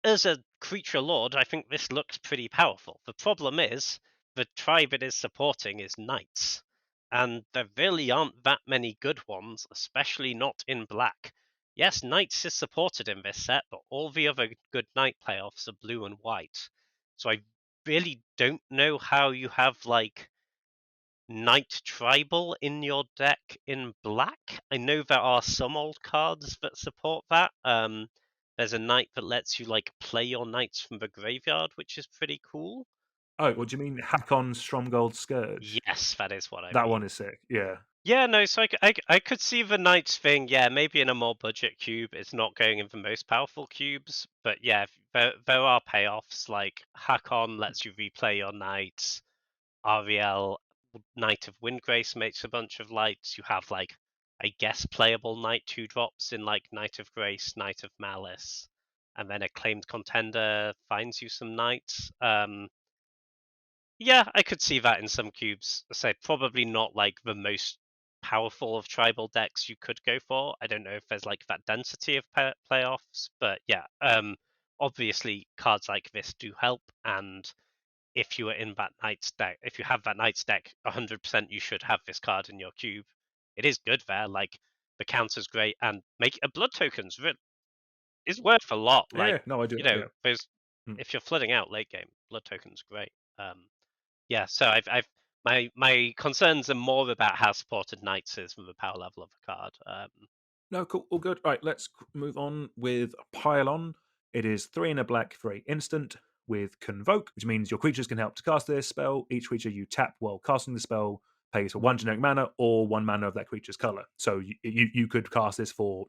as a creature lord, I think this looks pretty powerful. The problem is the tribe it is supporting is knights, and there really aren't that many good ones, especially not in black. Yes, knights is supported in this set, but all the other good knight playoffs are blue and white. So I really don't know how you have like Knight Tribal in your deck in black. I know there are some old cards that support that. There's a knight that lets you like play your knights from the graveyard, which is pretty cool. Oh, what do you mean? Hack on Stromgold Scourge. Yes, that is what I That one mean. is sick. Yeah. Yeah, no, so I could see the knights thing. Yeah, maybe in a more budget cube, it's not going in the most powerful cubes, but yeah, there are payoffs. Like Hakon lets you replay your knights. Ariel, Knight of Windgrace makes a bunch of lights. You have like, I guess, playable Knight 2 drops in like Knight of Grace, Knight of Malice, and then Acclaimed Contender finds you some knights. Yeah, I could see that in some cubes. Say probably not like the most powerful of tribal decks you could go for. I don't know if there's like that density of playoffs, but yeah, obviously cards like this do help, and if you are in that knight's deck, if you have that knight's deck, 100% you should have this card in your cube. It is good there, like the counter's great, and make a blood tokens is worth a lot. Like, Yeah. No, I do. Yeah. those, Mm. if you're flooding out late game, blood tokens great. Yeah, so my concerns are more about how supported knights is from the power level of the card. No, cool. All good. Right, let's move on with Pylon. It is 3 and a black for a instant with Convoke, which means your creatures can help to cast this spell. Each creature you tap while casting the spell pays for 1 generic mana or 1 mana of that creature's color. So you could cast this for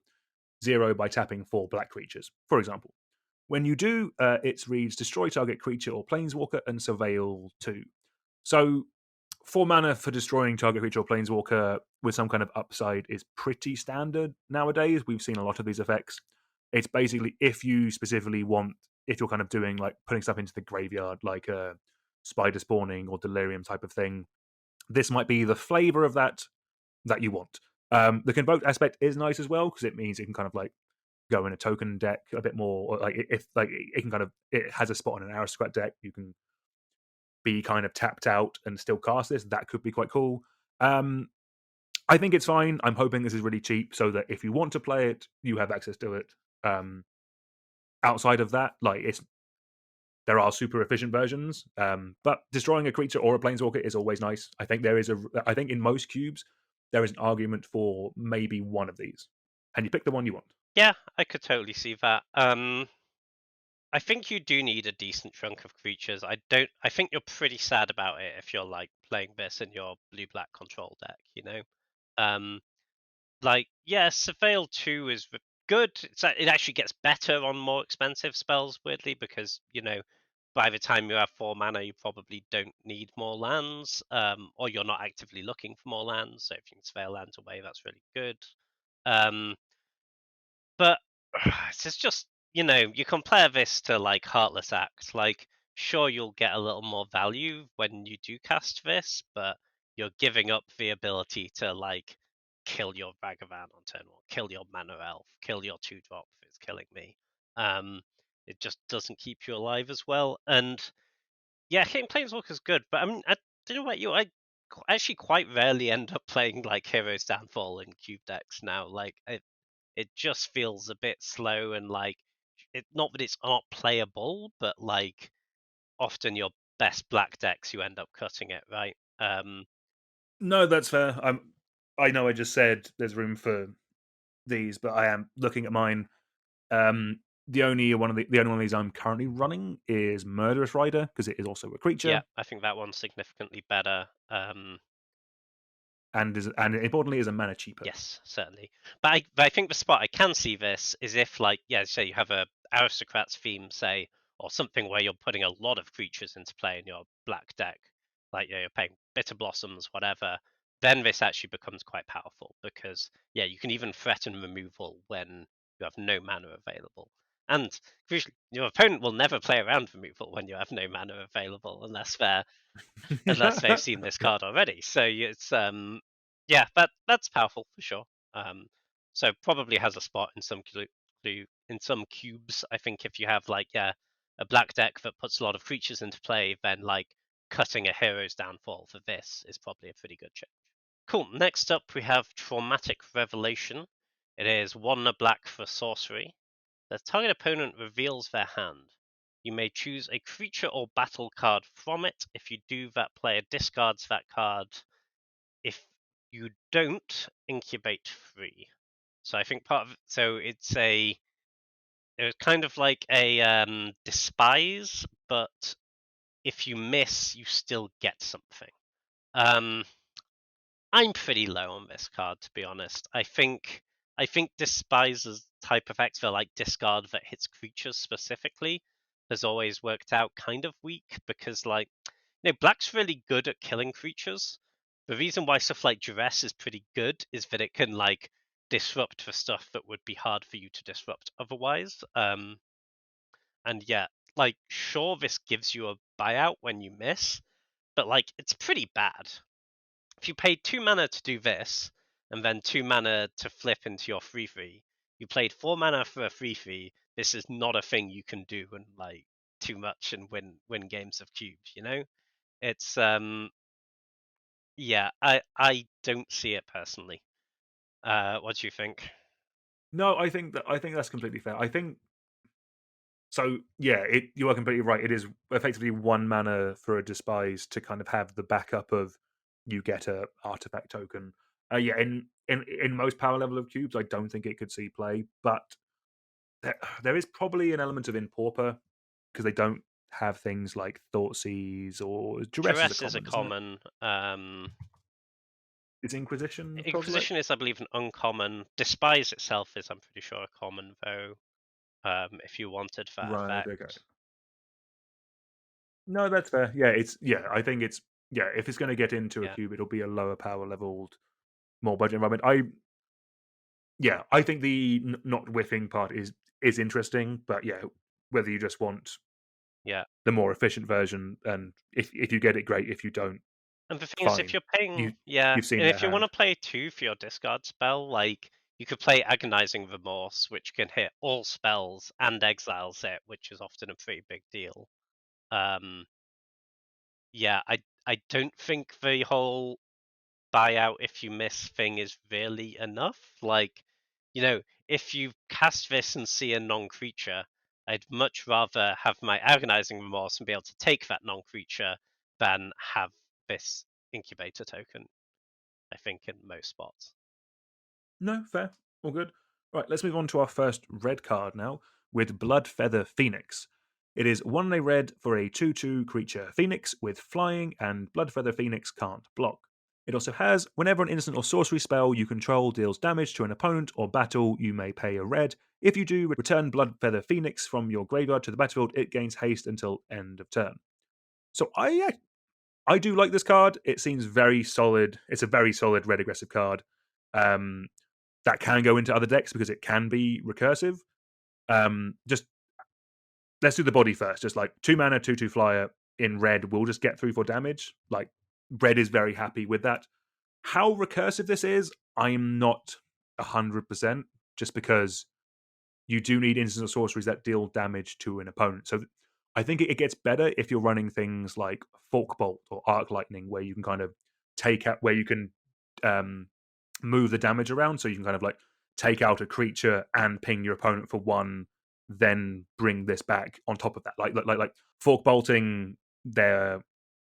0 by tapping 4 black creatures, for example. When you do, it reads destroy target creature or planeswalker and surveil 2. So 4 mana for destroying target creature or planeswalker with some kind of upside is pretty standard nowadays. We've seen a lot of these effects. It's basically if you specifically want, if you're kind of doing like putting stuff into the graveyard, like a spider spawning or delirium type of thing, this might be the flavor of that you want. The convoked aspect is nice as well because it means it can kind of like go in a token deck a bit more. Or like if like it can kind of it has a spot on an aristocrat deck, you can be kind of tapped out and still cast this. That could be quite cool. Um, I think it's fine. I'm hoping this is really cheap so that if you want to play it, you have access to it. Um, Outside of that, like there are super efficient versions, but destroying a creature or a planeswalker is always nice. I think in most cubes there is an argument for maybe one of these, and you pick the one you want. yeah, I could totally see that. I think you do need a decent chunk of creatures. I don't. I think you're pretty sad about it if you're like playing this in your blue-black control deck. Um, like yeah, Surveil 2 is good. It actually gets better on more expensive spells, weirdly, because by the time you have 4 mana, you probably don't need more lands, or you're not actively looking for more lands. So if you can Surveil lands away, that's really good. Um, but it's just, you compare this to like Heartless Act. Like, sure, you'll get a little more value when you do cast this, but you're giving up the ability to like kill your Ragavan on turn 1, kill your Mana Elf, kill your 2-drop if it's killing me. Um, it just doesn't keep you alive as well. And yeah, hitting Planeswalker's good, but I don't know about you. I actually quite rarely end up playing like Heroes Downfall in cube decks now. Like, it just feels a bit slow and like not that it's not playable, but like often your best black decks you end up cutting it, right? No, that's fair. I know I just said there's room for these, but I am looking at mine. Um, the only one of these I'm currently running is Murderous Rider because it is also a Yeah, creature I think that one's significantly better. and importantly is a mana cheaper. Yes, certainly. But I think the spot I can see this is if, like, yeah, say you have a aristocrats theme, say, or something where you're putting a lot of creatures into play in your black deck, like you're playing Bitter Blossoms, whatever. Then this actually becomes quite powerful because yeah, you can even threaten removal when you have no mana available. And crucially, your opponent will never play around removal when you have no mana available unless they've seen this card already. So it's yeah, that's powerful for sure. Um, so probably has a spot in some in some cubes. I think if you have like yeah a black deck that puts a lot of creatures into play, then like cutting a hero's downfall for this is probably a pretty good change. Cool. Next up we have Traumatic Revelation. It is 1 black for sorcery. The target opponent reveals their hand. You may choose a creature or battle card from it. If you do, that player discards that card. If you don't, incubate free. So I think it's kind of like a despise, but if you miss, you still get something. Um, I'm pretty low on this card, to be honest. I think Despise's type effect for like discard that hits creatures specifically has always worked out kind of weak because like black's really good at killing creatures. The reason why stuff like Duress is pretty good is that it can like disrupt the stuff that would be hard for you to disrupt otherwise. And yeah, like sure this gives you a buyout when you miss, but like it's pretty bad. If you paid 2 mana to do this, and then 2 mana to flip into your 3/3, you played 4 mana for a 3/3. This is not a thing you can do and like too much and win games of cubes. It's yeah, I don't see it personally. What do you think? No, I think that's completely fair. I think so. Yeah, you are completely right. It is effectively 1 mana for a despise to kind of have the backup of you get a artifact token. Yeah, in most power level of cubes, I don't think it could see play, but there is probably an element of in pauper because they don't have things like Thoughtseize or Duress is a Duress is a common, isn't it? common. Is Inquisition Kozilek? Inquisition is, I believe, an uncommon. Despise itself is, I'm pretty sure, a common though. If you wanted that Right. Okay. effect. No, that's fair. Yeah. I think it's yeah. If it's going to get into a Yeah. cube, it'll be a lower power leveled, more budget environment. I think the not whiffing part is interesting, but yeah, whether you just want Yeah. the more efficient version, and if you get it, great. If you don't, And the thing is, if fine. you're paying, You yeah, you've seen and their if you want hand. to play 2 for your discard spell, like you could play Agonizing Remorse, which can hit all spells and exiles it, which is often a pretty big deal. Um, yeah, I don't think the whole buyout if you miss thing is really enough. Like, if you cast this and see a non-creature, I'd much rather have my Agonizing Remorse and be able to take that non-creature than have this incubator token. I think in most spots. No, fair, all good. Right, let's move on to our first red card now with Blood Feather Phoenix. It is 1 and a red for a 2/2 creature Phoenix with flying, and Bloodfeather Phoenix can't block. It also has whenever an instant or sorcery spell you control deals damage to an opponent or battle, you may pay a red. If you do, return Bloodfeather Phoenix from your graveyard to the battlefield. It gains haste until end of turn. So I do like this card. It seems very solid. It's a very solid red aggressive card. Um, that can go into other decks because it can be recursive. Just let's do the body first. Just like 2 mana, 2/2 flyer in red will just get 3/4 damage. Like red is very happy with that. How recursive this is, I am not 100%, just because you do need instants or sorceries that deal damage to an opponent. So I think it gets better if you're running things like Fork Bolt or Arc Lightning, where you can kind of take out, where you can um, move the damage around. So you can kind of like take out a creature and ping your opponent for one, then bring this back on top of that. Like Fork Bolting their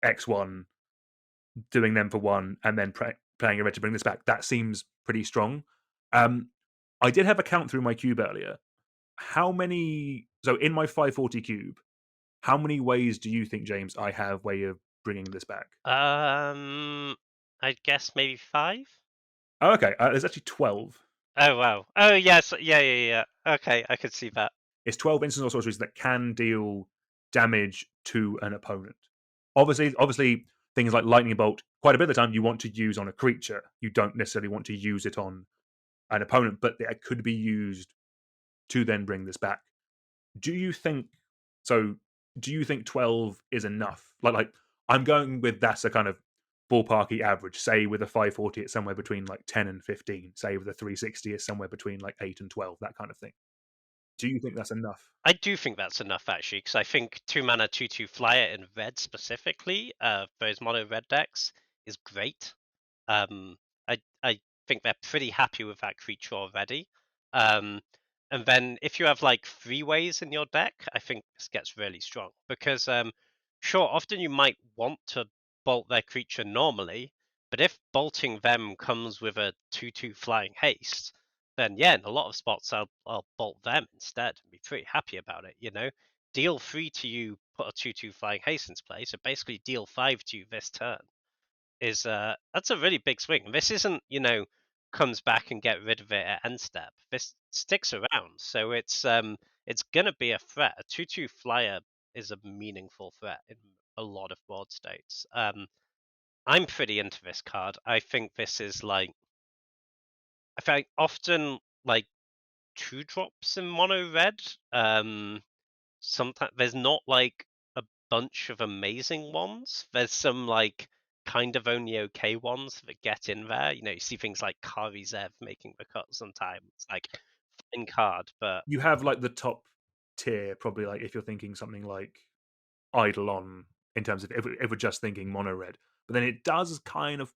X1, doing them for one, and then playing a red to bring this back. That seems pretty strong. Um, I did have a count through my cube earlier. How many? So in my 540 cube, how many ways do you think, James, I have way of bringing this back? I guess maybe 5. Oh, okay, there's actually 12. Oh wow. Oh yes, yeah. Okay, I could see that. It's 12 instants or sorceries that can deal damage to an opponent. Obviously, things like lightning bolt, quite a bit of the time you want to use on a creature. You don't necessarily want to use it on an opponent, but it could be used to then bring this back. Do you think so? Do you think 12 is enough? Like I'm going with that's a kind of ballparky average. Say with a 540, it's somewhere between like 10 and 15. Say with a 360, it's somewhere between like 8 and 12. That kind of thing. Do you think that's enough? I do think that's enough actually, because I think 2 mana 2/2 flyer in red specifically, for those mono red decks is great. I think they're pretty happy with that creature already. Um, and then if you have like 3 ways in your deck, I think this gets really strong because sure, often you might want to bolt their creature normally, but if bolting them comes with a 2/2 flying haste, then yeah, in a lot of spots I'll bolt them instead and be pretty happy about it. You know, deal 3 to you, put a 2/2 flying haste into play, so basically deal 5 to you this turn is that's a really big swing. This isn't, comes back and get rid of it at end step. This sticks around, so it's gonna be a threat. A 2/2 flyer is a meaningful threat in a lot of board states. I'm pretty into this card. I think this is like I find often like 2 drops in mono red. Sometimes there's not like a bunch of amazing ones. There's some like kind of only okay ones that get in there. You see things like Kari Zev making the cut sometimes. It's like fine card, but You have like the top tier, probably like if you're thinking something like Eidolon in terms of if we're just thinking mono red, but then it does kind of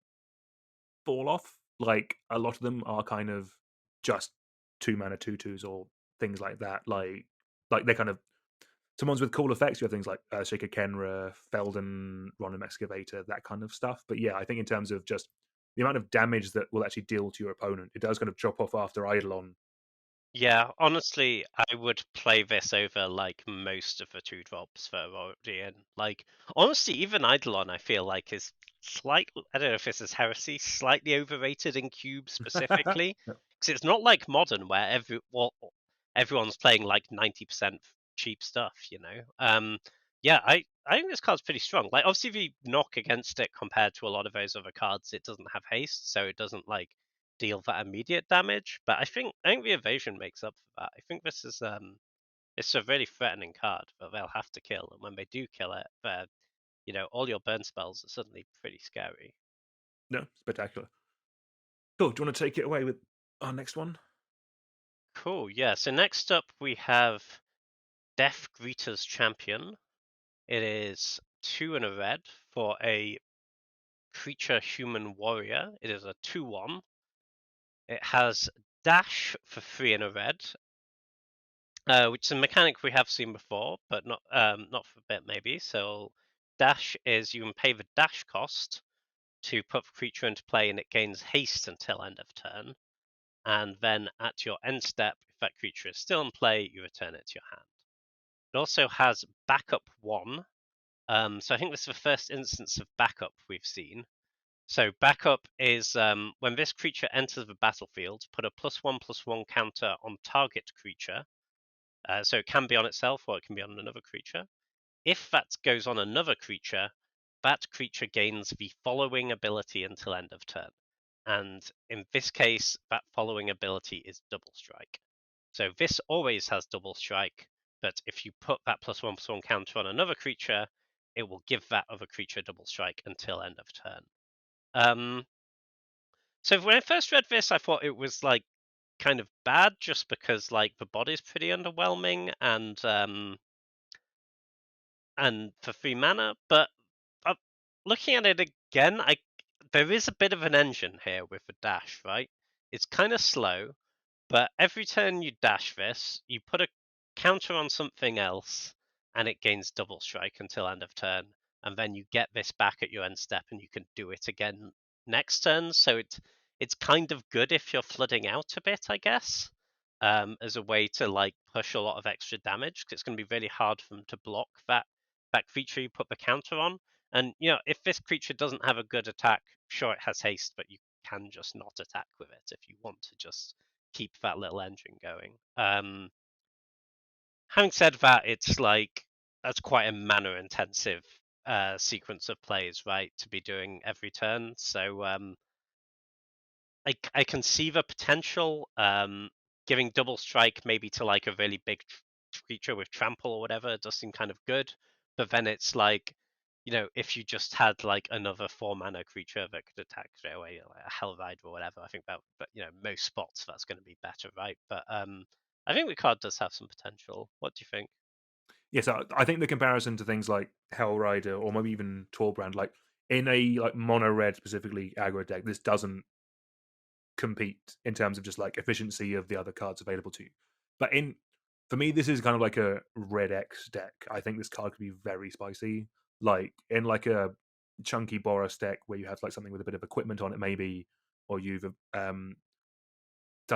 fall off. Like a lot of them are kind of just 2 mana 2/2s or things like that. Like they're kind of some ones with cool effects. You have things like Shaker Kenra, Felden, Ronim Excavator, that kind of stuff. But yeah, I think in terms of just the amount of damage that will actually deal to your opponent, it does kind of drop off after Eidolon. yeah, honestly, I would play this over like most of the 2 drops that are already in. Like, honestly, even Eidolon, I feel like is slightly, I don't know if this is heresy, slightly overrated in Cube specifically. Because it's not like Modern where everyone's playing like 90% cheap stuff. Yeah, I think this card's pretty strong. Like, obviously, if you knock against it compared to a lot of those other cards, it doesn't have haste, so it doesn't like deal that immediate damage. But I think the evasion makes up for that. I think this is it's a really threatening card that they'll have to kill, and when they do kill it, all your burn spells are suddenly pretty scary. No, spectacular. Cool. Do you want to take it away with our next one? Cool. Yeah. So next up we have Death Greeter's Champion. It is 2 and a red for a creature human warrior. It is a 2/1. It has dash for 3 and a red, which is a mechanic we have seen before, but not for a bit maybe. So dash is you can pay the dash cost to put the creature into play, and it gains haste until end of turn. And then at your end step, if that creature is still in play, you return it to your hand. It also has backup 1. So I think this is the first instance of backup we've seen. So backup is when this creature enters the battlefield, put a +1/+1 counter on target creature. So it can be on itself or it can be on another creature. If that goes on another creature, that creature gains the following ability until end of turn. And in this case, that following ability is Double Strike. So this always has Double Strike, but if you put that +1/+1 counter on another creature, it will give that other creature Double Strike until end of turn. So when I first read this, I thought it was like kind of bad just because like the body's pretty underwhelming and for 3 mana, but looking at it again, there is a bit of an engine here with the dash, right? It's kind of slow, but every turn you dash this, you put a counter on something else, and it gains double strike until end of turn, and then you get this back at your end step, and you can do it again next turn. So it's kind of good if you're flooding out a bit, I guess, as a way to like push a lot of extra damage, because it's going to be really hard for them to block that creature you put the counter on. And if this creature doesn't have a good attack, sure it has haste, but you can just not attack with it if you want to just keep that little engine going. Having said that, it's like that's quite a mana intensive sequence of plays, right, to be doing every turn. So I can see the potential. Giving double strike maybe to like a really big creature with trample or whatever does seem kind of good, but then it's like, if you just had like another 4 mana creature that could attack straight away, like a Hellrider or whatever, I think that, but most spots that's going to be better, right? But I think the card does have some potential. What do you think? Yes, I think the comparison to things like Hellrider or maybe even Torbrand, like in a like mono red specifically aggro deck, this doesn't compete in terms of just like efficiency of the other cards available to you. But for me, this is kind of like a red X deck. I think this card could be very spicy. Like in like a chunky Boros deck where you have like something with a bit of equipment on it, maybe, or you've done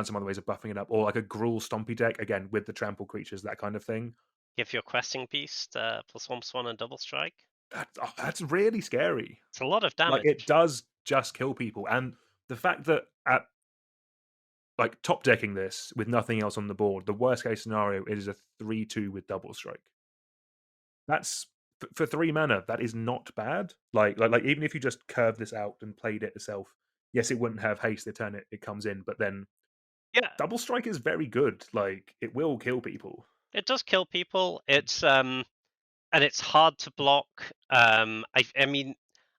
some other ways of buffing it up, or like a Gruul Stompy deck again with the trample creatures, that kind of thing. Give your questing beast +1/+1 and double strike. That's really scary. It's a lot of Like it damage. does just kill people, and the fact that at like top decking this with nothing else on the board, the worst case scenario it is a 3/2 with double strike. That's for 3 mana. That is not bad. Like even if you just curve this out and played it yourself, yes, it wouldn't have haste the turn it comes in, but then Yeah, double strike is very good. Like it will kill people. it does kill people. It's and it's hard to block. I mean,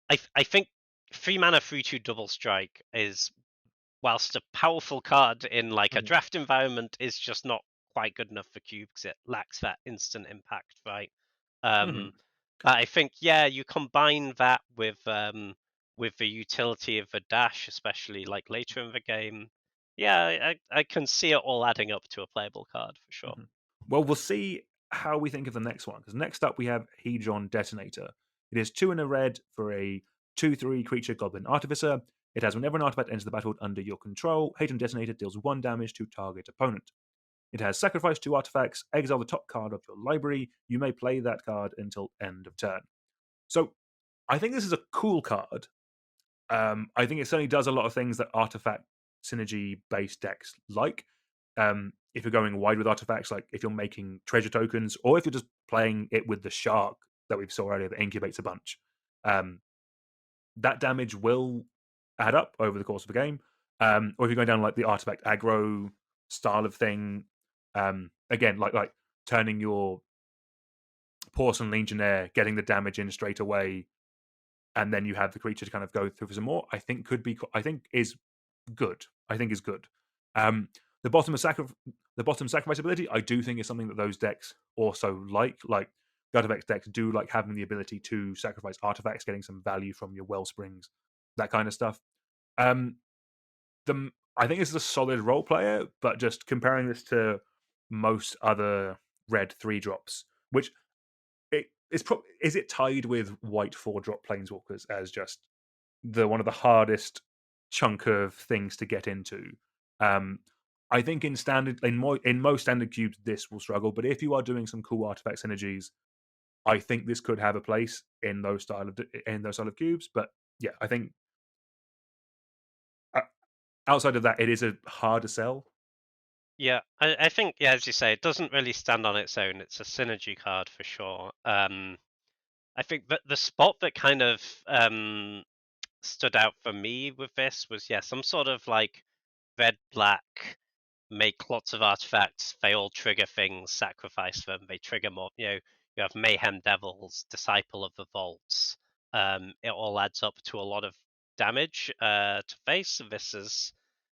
I think 3 mana 3/2 double strike is, whilst a powerful card in like a Mhm, draft environment, is just not quite good enough for cube because it lacks that instant impact, right? mhm, Um, but I think you combine that with the utility of the dash, especially like later in the game. Yeah, I can see it all adding up to a playable card for sure. mhm. Well, we'll see how we think of the next one because next up we have Hedron Detonator. It is 2 in a red for a 2/3 creature Goblin Artificer. It has whenever an artifact enters the battlefield under your control, Hedron Detonator deals 1 damage to target opponent. It has sacrifice 2 artifacts, exile the top card of your library. You may play that card until end of turn. So I think this is a cool card. I think it certainly does a lot of things that artifact synergy based decks like. If you're going wide with artifacts, like if you're making treasure tokens, or if you're just playing it with the shark that we saw earlier that incubates a bunch, um, that damage will add up over the course of the game. Or if you're going down like the artifact aggro style of thing, again, like turning your Porcelain Legionnaire, getting the damage in straight away, and then you have the creature to kind of go through for some more. I think is good. I think is good. Um, the bottom of the bottom sacrifice ability, I do think is something that those decks also like. Like Gutter decks do like having the ability to sacrifice artifacts, getting some value from your wellsprings, that kind of stuff. Um, I think this is a solid role player, but just comparing this to most other red 3 drops, which is it tied with white 4 drop planeswalkers as just the one of the hardest chunk of things to get into. Um, I think in most standard cubes this will struggle, but if you are doing some cool artifact synergies, I think this could have a place in those style of cubes. But yeah, I think uh, outside of that, it is a harder sell. Yeah, I think, yeah, as you say, it doesn't really stand on its own. It's a synergy card for sure. I think that the spot that kind of stood out for me with this was, yeah, some sort of like red black, make lots of artifacts, they all trigger things, sacrifice them, they trigger more. You have Mayhem Devils, Disciple of the Vaults. It all adds up to a lot of damage to face.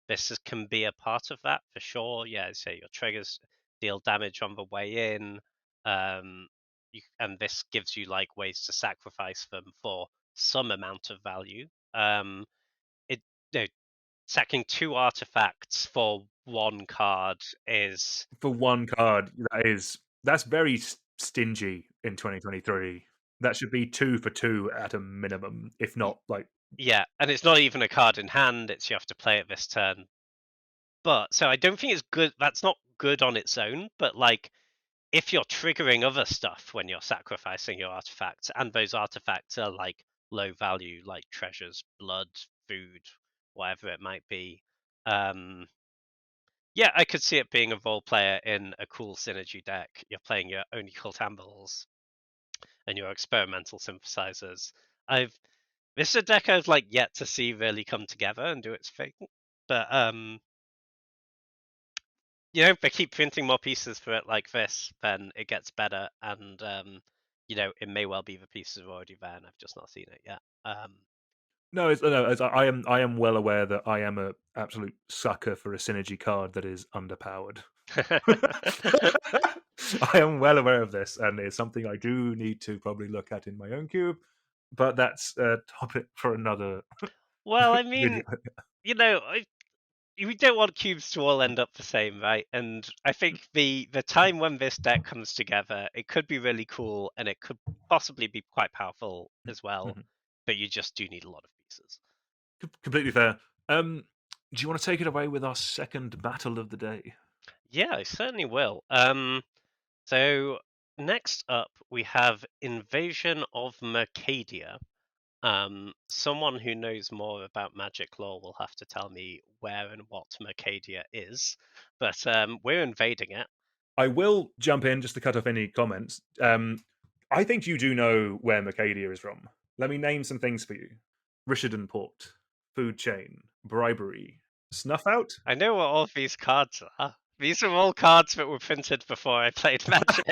This can be a part of that for sure. Yeah, so your triggers deal damage on the way in. And this gives you like ways to sacrifice them for some amount of value. It you know, Sacking 2 artifacts for 1 card is. For one card, that's very stingy in 2023. That should be 2 for 2 at a minimum, if not like Yeah, and it's not even a card in hand, it's you have to play it this turn. But so I don't think it's good. That's not good on its own, but like if you're triggering other stuff when you're sacrificing your artifacts, and those artifacts are like low value, like treasures, blood, food, whatever it might be. Yeah, I could see it being a role player in a cool synergy deck. You're playing your Only Cult Ambles and your experimental synthesizers. I've This is a deck I've like yet to see really come together and do its thing. But if they keep printing more pieces for it like this, then it gets better, and it may well be the pieces are already there and I've just not seen it yet. I am well aware that I am a absolute sucker for a synergy card that is underpowered. I am well aware of this, and it's something I do need to probably look at in my own cube. But that's a topic for another Well, I video. mean, we don't want cubes to all end up the same, right? And I think the time when this deck comes together, it could be really cool, and it could possibly be quite powerful as well. Mhm. But you just do need a lot of pieces. Completely fair. Do you want to take it away with our second battle of the day? Yeah, I certainly will. So next up we have Invasion of Mercadia. Someone who knows more about magic lore will have to tell me where and what Mercadia is, but we're invading it. I will jump in just to cut off any comments. I think you do know where Mercadia is from. Let me name some things for you: Richardon Port, Food Chain, Bribery, Snuff Out. I know what all of these cards are. These are all cards that were printed before I played Magic.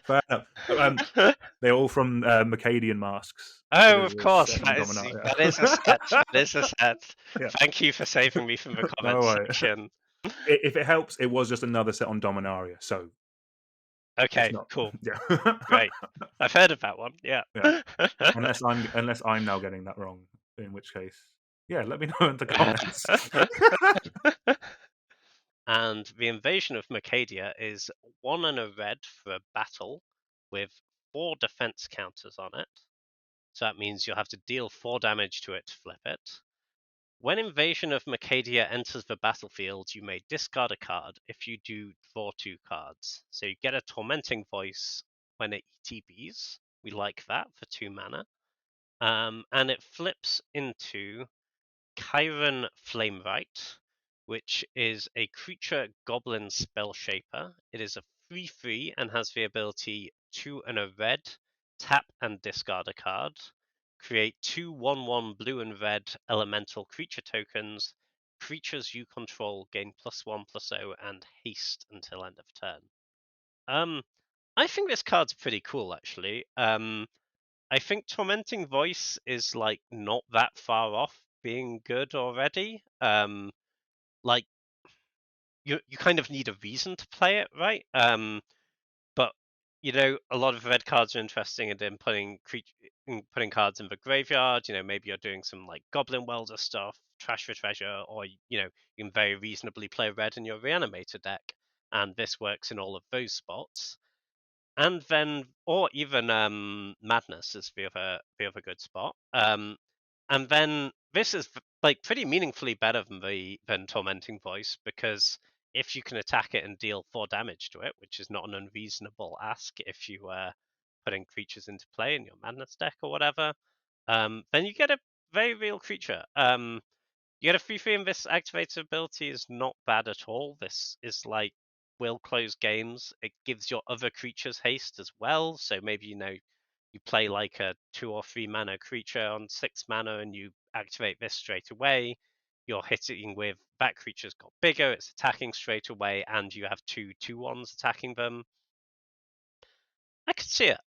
Fair enough. They're all from Mercadian masks. Oh, It is of a course, set from Dominaria. that is a set. That is a set. Yeah. Thank you for saving me from the No comments worries. section. If it helps, it was just another set on Dominaria, so it's Okay, not. cool, Yeah. great. I've heard of that one. Yeah. Yeah. Unless I'm now getting that wrong, in which case, yeah, let me know in the comments. And the Invasion of Mercadia is 1 and a red for a battle with 4 defense counters on it. So that means you'll have to deal 4 damage to it to flip it. When Invasion of Mercadia enters the battlefield, you may discard a card. If you do, draw 2 cards. So you get a Tormenting Voice when it ETBs. We like that for 2 mana. And it flips into Chiron Flamewright, which is a creature goblin spell shaper. It is a 3/3 and has the ability 2 and a red, tap and discard a card. Create 2 1/1 blue and red elemental creature tokens. Creatures you control gain +1/+0 and haste until end of turn. I think this card's pretty cool actually. I think Tormenting Voice is like not that far off being good already. Like you kind of need a reason to play it, right? But a lot of red cards are interesting in putting cards in the graveyard. Maybe you're doing some like Goblin Welder stuff, Trash for Treasure, or you can very reasonably play red in your Reanimator deck, and this works in all of those spots. And then, or even Madness is the other good spot. And then this is like pretty meaningfully better than the than Tormenting Voice, because if you can attack it and deal 4 damage to it, which is not an unreasonable ask if you are putting creatures into play in your Madness deck or whatever, then you get a very real creature. You get a 3/3, and this activated ability is not bad at all. This is like will close games. It gives your other creatures haste as well. So maybe you play like a 2 or 3 mana creature on 6 mana and you activate this straight away. You're hitting with that creature's got bigger, it's attacking straight away, and you have 2/2/1s attacking them. I could see it.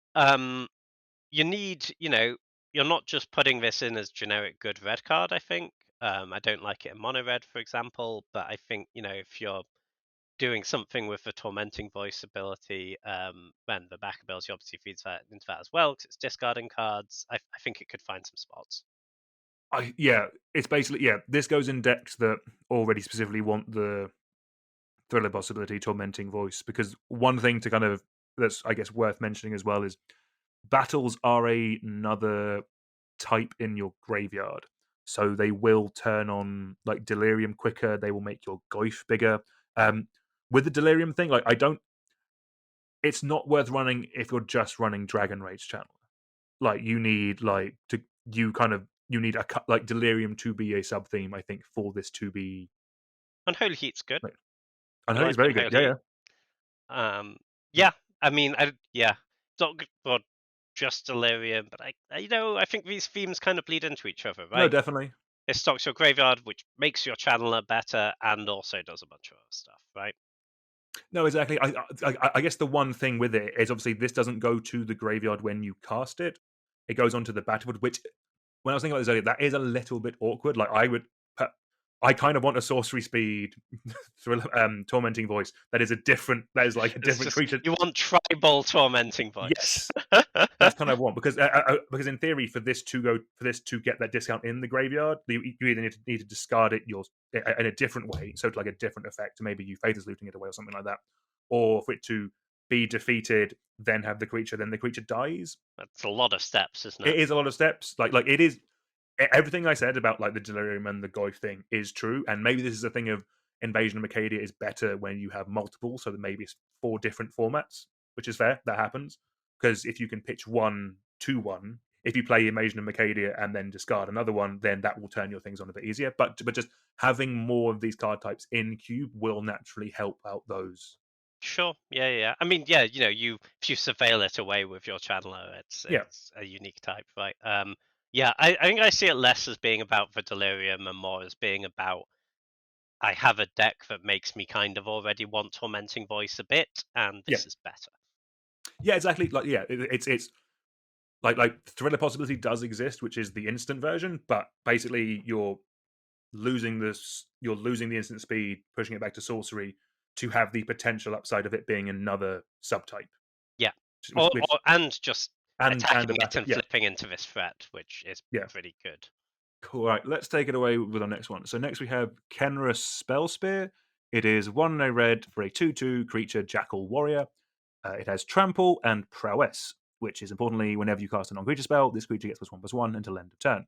You need, you're not just putting this in as generic good red card, I think. I don't like it in mono red, for example, but I think, if you're doing something with the Tormenting Voice ability, then the back ability obviously feeds that into that as well because it's discarding cards. I think it could find some spots. It's basically this goes in decks that already specifically want the thriller possibility, Tormenting Voice, because one thing to kind of that's I guess worth mentioning as well is battles are another type in your graveyard. So they will turn on like delirium quicker, they will make your goif bigger. With the delirium thing, like I don't it's not worth running if you're just running Dragon Rage Channel. Like you need like to you need like delirium to be a sub theme, I think, for this to be Unholy Heat's good. like, I I know it's like very good. Unholy Yeah, Heat. yeah. Yeah, I mean, yeah, not good for just delirium, but I think these themes kind of bleed into each other, No, right? definitely. It stocks your graveyard, which makes your channeler better, and also does a bunch of other stuff, right? No, exactly. I guess the one thing with it is obviously this doesn't go to the graveyard when you cast it. It goes onto the battlefield, which when I was thinking about this earlier, that is a little bit awkward. Like I kind of want a sorcery speed tormenting voice that is like a It's different just creature. you want tribal tormenting voice. Yes, that's kind of what because in theory for this to get that discount in the graveyard, you either need to discard it in a different way, so like a different effect. Maybe you Faithless looting it away or something like that, or for it to be defeated, then have the creature, then the creature dies. That's a lot of steps, isn't It it? is a lot of steps. Like it is everything I said about like the delirium and the goif thing is true, and maybe this is a thing of Invasion of Acadia is better when you have multiple, so that maybe it's 4 different formats, which is fair. That happens because if you can pitch 1-2-1, if you play Invasion of Acadia and then discard another one, then that will turn your things on a bit easier. But just having more of these card types in cube will naturally help out those. Sure. Yeah, yeah. I mean, yeah, you if you surveil it away with your channeler, it's Yeah, it's a unique type, right? Yeah, I think I see it less as being about the delirium and more as being about I have a deck that makes me kind of already want Tormenting Voice a bit, and yeah, this is better. yeah. Exactly. Like it's like Thriller Possibility does exist, which is the instant version, but basically you're losing the instant speed, pushing it back to sorcery to have the potential upside of it being another subtype, Yeah. which And just and a attacking it battle. and Yeah, flipping into this threat, which is yeah. pretty good. Cool. All right, let's take it away with our next one. So next we have Kenra's Spell Spear. It is 1 red for a 2/2 creature Jackal Warrior. It has Trample and Prowess, which is importantly whenever you cast a non-creature spell, this creature gets +1/+1 until end of turn.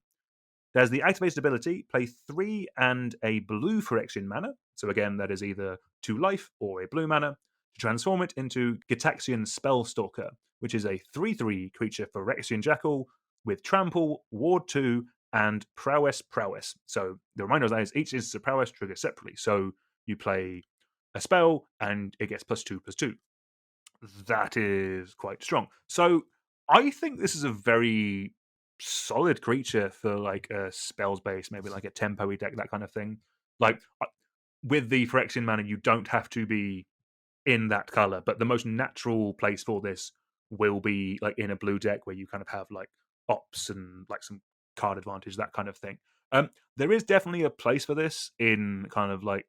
There's the activated ability, play 3 and a blue Phyrexian mana. So again, that is either 2 life or a blue mana, to transform it into Gitaxian Spellstalker, which is a 3/3 creature Phyrexian Jackal with Trample, Ward 2, and Prowess. So the reminder of that is each instance of Prowess triggers separately. So you play a spell and it gets +2/+2. That is quite strong. So I think this is a very solid creature for like a spells base, maybe like a tempo deck, that kind of thing. Like with the Phyrexian mana, you don't have to be in that color, but the most natural place for this will be like in a blue deck where you kind of have like ops and like some card advantage, that kind of thing. There is definitely a place for this in kind of like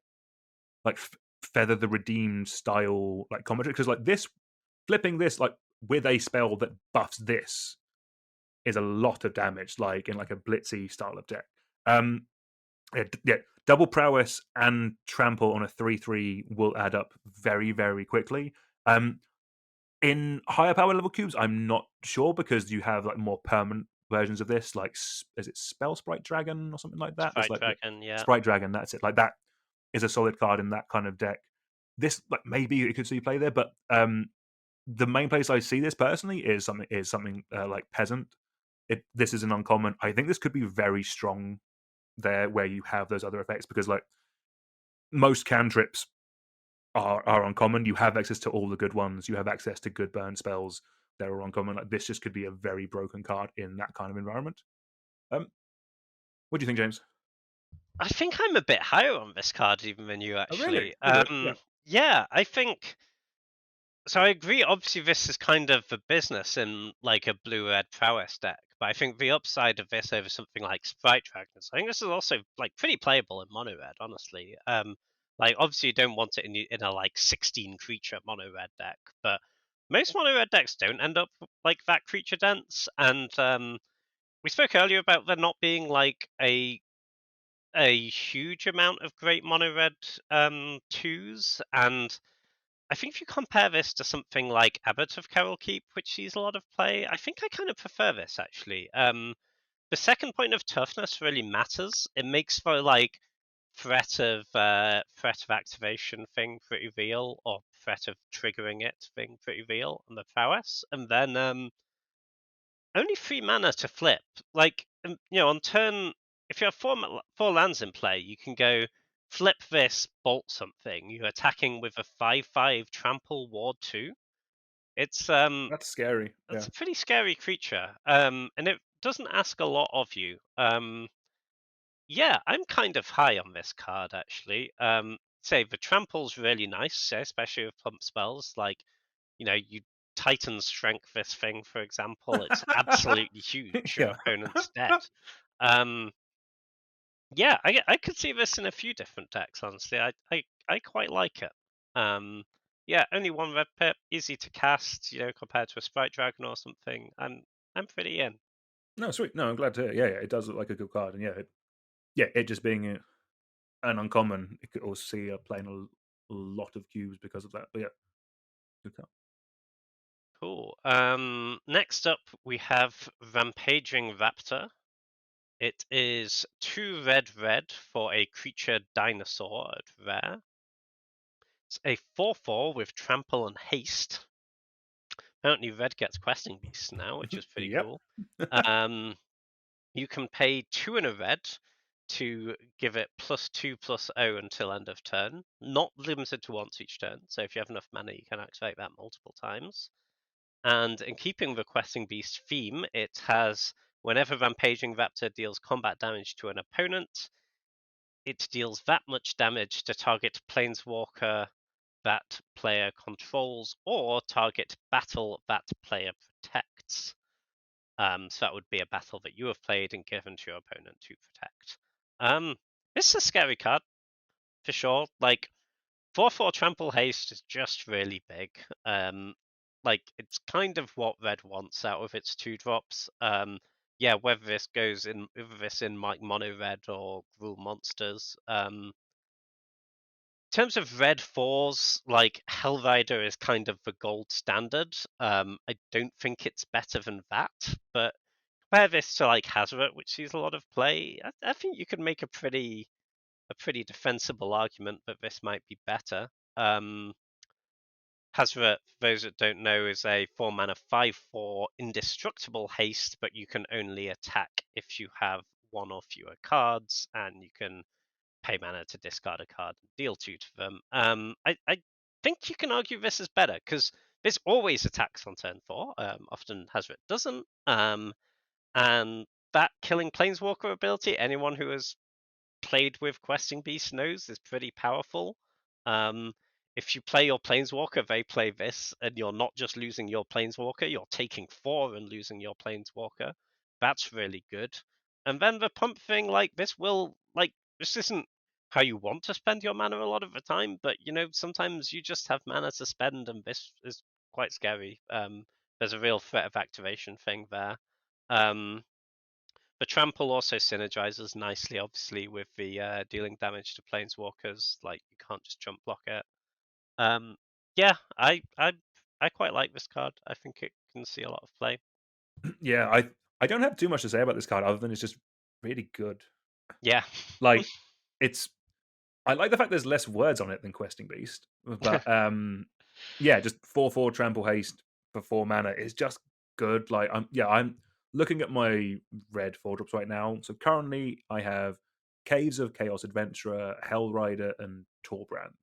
Feather the Redeemed style like commentary, because like this flipping this like with a spell that buffs this is a lot of damage, like in like a blitzy style of deck. Um, yeah, double prowess and trample on a 3/3 will add up very, very quickly. In higher power level cubes, I'm not sure because you have like more permanent versions of this, like is it Spell Sprite Dragon or something like that? There's Sprite like the Dragon, yeah. Sprite Dragon. That's it. Like that is a solid card in that kind of deck. This like maybe it could see play there, but the main place I see this personally is something like Peasant. This is an uncommon. I think this could be very strong there, where you have those other effects because like most cantrips are uncommon. You have access to all the good ones. You have access to good burn spells. They're all uncommon. Like this just could be a very broken card in that kind of environment. Um, what do you think, James? I think I'm a bit higher on this card even than you Oh, really? actually. Okay. Yeah. Yeah, I think so. I agree. Obviously, this is kind of a business in like a blue-red prowess deck, but I think the upside of this over something like Sprite Dragons, I think this is also like pretty playable in mono red. Honestly, like obviously you don't want it in a like 16 creature mono red deck, but most mono red decks don't end up like that creature dense. And we spoke earlier about there not being like a huge amount of great mono red twos, and I think if you compare this to something like Abbot of Carol Keep, which sees a lot of play, I think I kind of prefer this actually. The second point of toughness really matters. It makes for like threat of activation thing pretty real, or threat of triggering it thing pretty real on the prowess, and then only 3 mana to flip. Like, on turn, if you have four lands in play, you can go flip this, bolt something. You're attacking with a 5/5 trample ward 2. It's That's scary. it's Yeah. a pretty scary creature. And it doesn't ask a lot of you. Yeah, I'm kind of high on this card actually. Say the trample's really nice, especially with pump spells. Like, you Titan strength this thing, for example. It's absolutely huge. Your Yeah. opponent's dead. Um, yeah, I could see this in a few different decks. Honestly, I quite like it. Um, yeah, only one red pip, easy to cast. Compared to a Sprite Dragon or something. I'm pretty in. No, sweet. No, I'm glad to hear. Yeah, yeah, it does look like a good card, and it just being an uncommon, it could also see playing a lot of cubes because of that. But yeah, good card. Cool. Next up we have Rampaging Raptor. It is 2 red for a creature dinosaur at rare. It's a 4/4 with trample and haste. Apparently, red gets questing beasts now, which is pretty Yep. cool. Um, you can pay 2 and a red to give it +2/+0 until end of turn. Not limited to once each turn. So if you have enough mana, you can activate that multiple times. And in keeping the questing beast theme, it has whenever Rampaging Raptor deals combat damage to an opponent, it deals that much damage to target planeswalker that player controls or target battle that player protects. So that would be a battle that you have played and given to your opponent to protect. This is a scary card for sure. Like 4/4 trample haste is just really big. Like it's kind of what red wants out of its 2 drops. Yeah, whether this in like mono red or rule monsters. In terms of red fours, like Hellrider is kind of the gold standard. I don't think it's better than that, but compare this to like Hazoret, which sees a lot of play. I think you could make a pretty defensible argument that this might be better. Hazoret, for those that don't know, is a 4 mana 5/4 indestructible haste, but you can only attack if you have one or fewer cards, and you can pay mana to discard a card and deal 2 to them. I think you can argue this is better because this always attacks on turn 4. Often Hazoret doesn't. And that killing Planeswalker ability, anyone who has played with Questing Beast knows is pretty powerful. Um, if you play your Planeswalker, they play this, and you're not just losing your Planeswalker, you're taking 4 and losing your Planeswalker. That's really good. And then the pump thing, like this isn't how you want to spend your mana a lot of the time, but sometimes you just have mana to spend, and this is quite scary. There's a real threat of activation thing there. Um, the trample also synergizes nicely, obviously, with the dealing damage to planeswalkers. Like you can't just jump block it. Yeah, I quite like this card. I think it can see a lot of play. Yeah, I don't have too much to say about this card other than it's just really good. Yeah. Like, it's I like the fact there's less words on it than Questing Beast, but yeah, just 4/4 trample haste for 4 mana is just good. Like, I'm looking at my red 4 drops right now. So currently, I have Caves of Chaos Adventurer, Hellrider, and Torbrand.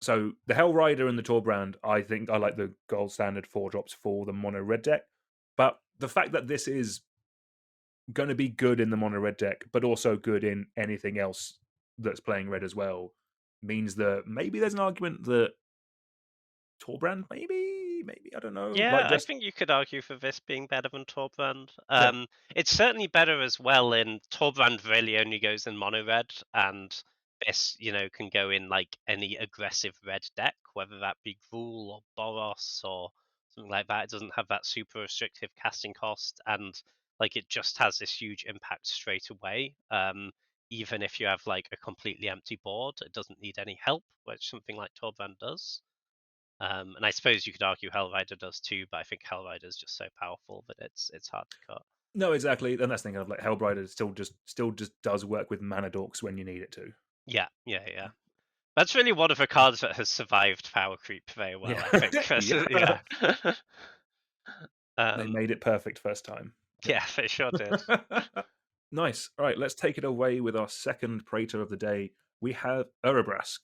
So the Hellrider and the Torbrand, I think I like the gold standard 4 drops for the mono red deck. But the fact that this is going to be good in the mono red deck, but also good in anything else that's playing red as well, means that maybe there's an argument that Torbrand, maybe I don't know, Yeah, like I just think you could argue for this being better than Torbrand. yeah, It's certainly better as well in Torbrand really only goes in mono red, and this, can go in like any aggressive red deck, whether that be Gruul or Boros or something like that. It doesn't have that super restrictive casting cost, and like it just has this huge impact straight away. Even if you have like a completely empty board, it doesn't need any help, which something like Torbrand does. And I suppose you could argue Hellrider does too, but I think Hellrider is just so powerful that it's hard to cut. no, exactly. And that's the thing of like Hellrider still just does work with mana dorks when you need it to. Yeah, yeah, yeah. That's really one of the cards that has survived power creep very well, Yeah, I think. yeah. Yeah. They um, made it perfect first time. yeah, they sure did. Nice. All right, let's take it away with our second Praetor of the day. We have Urabrask.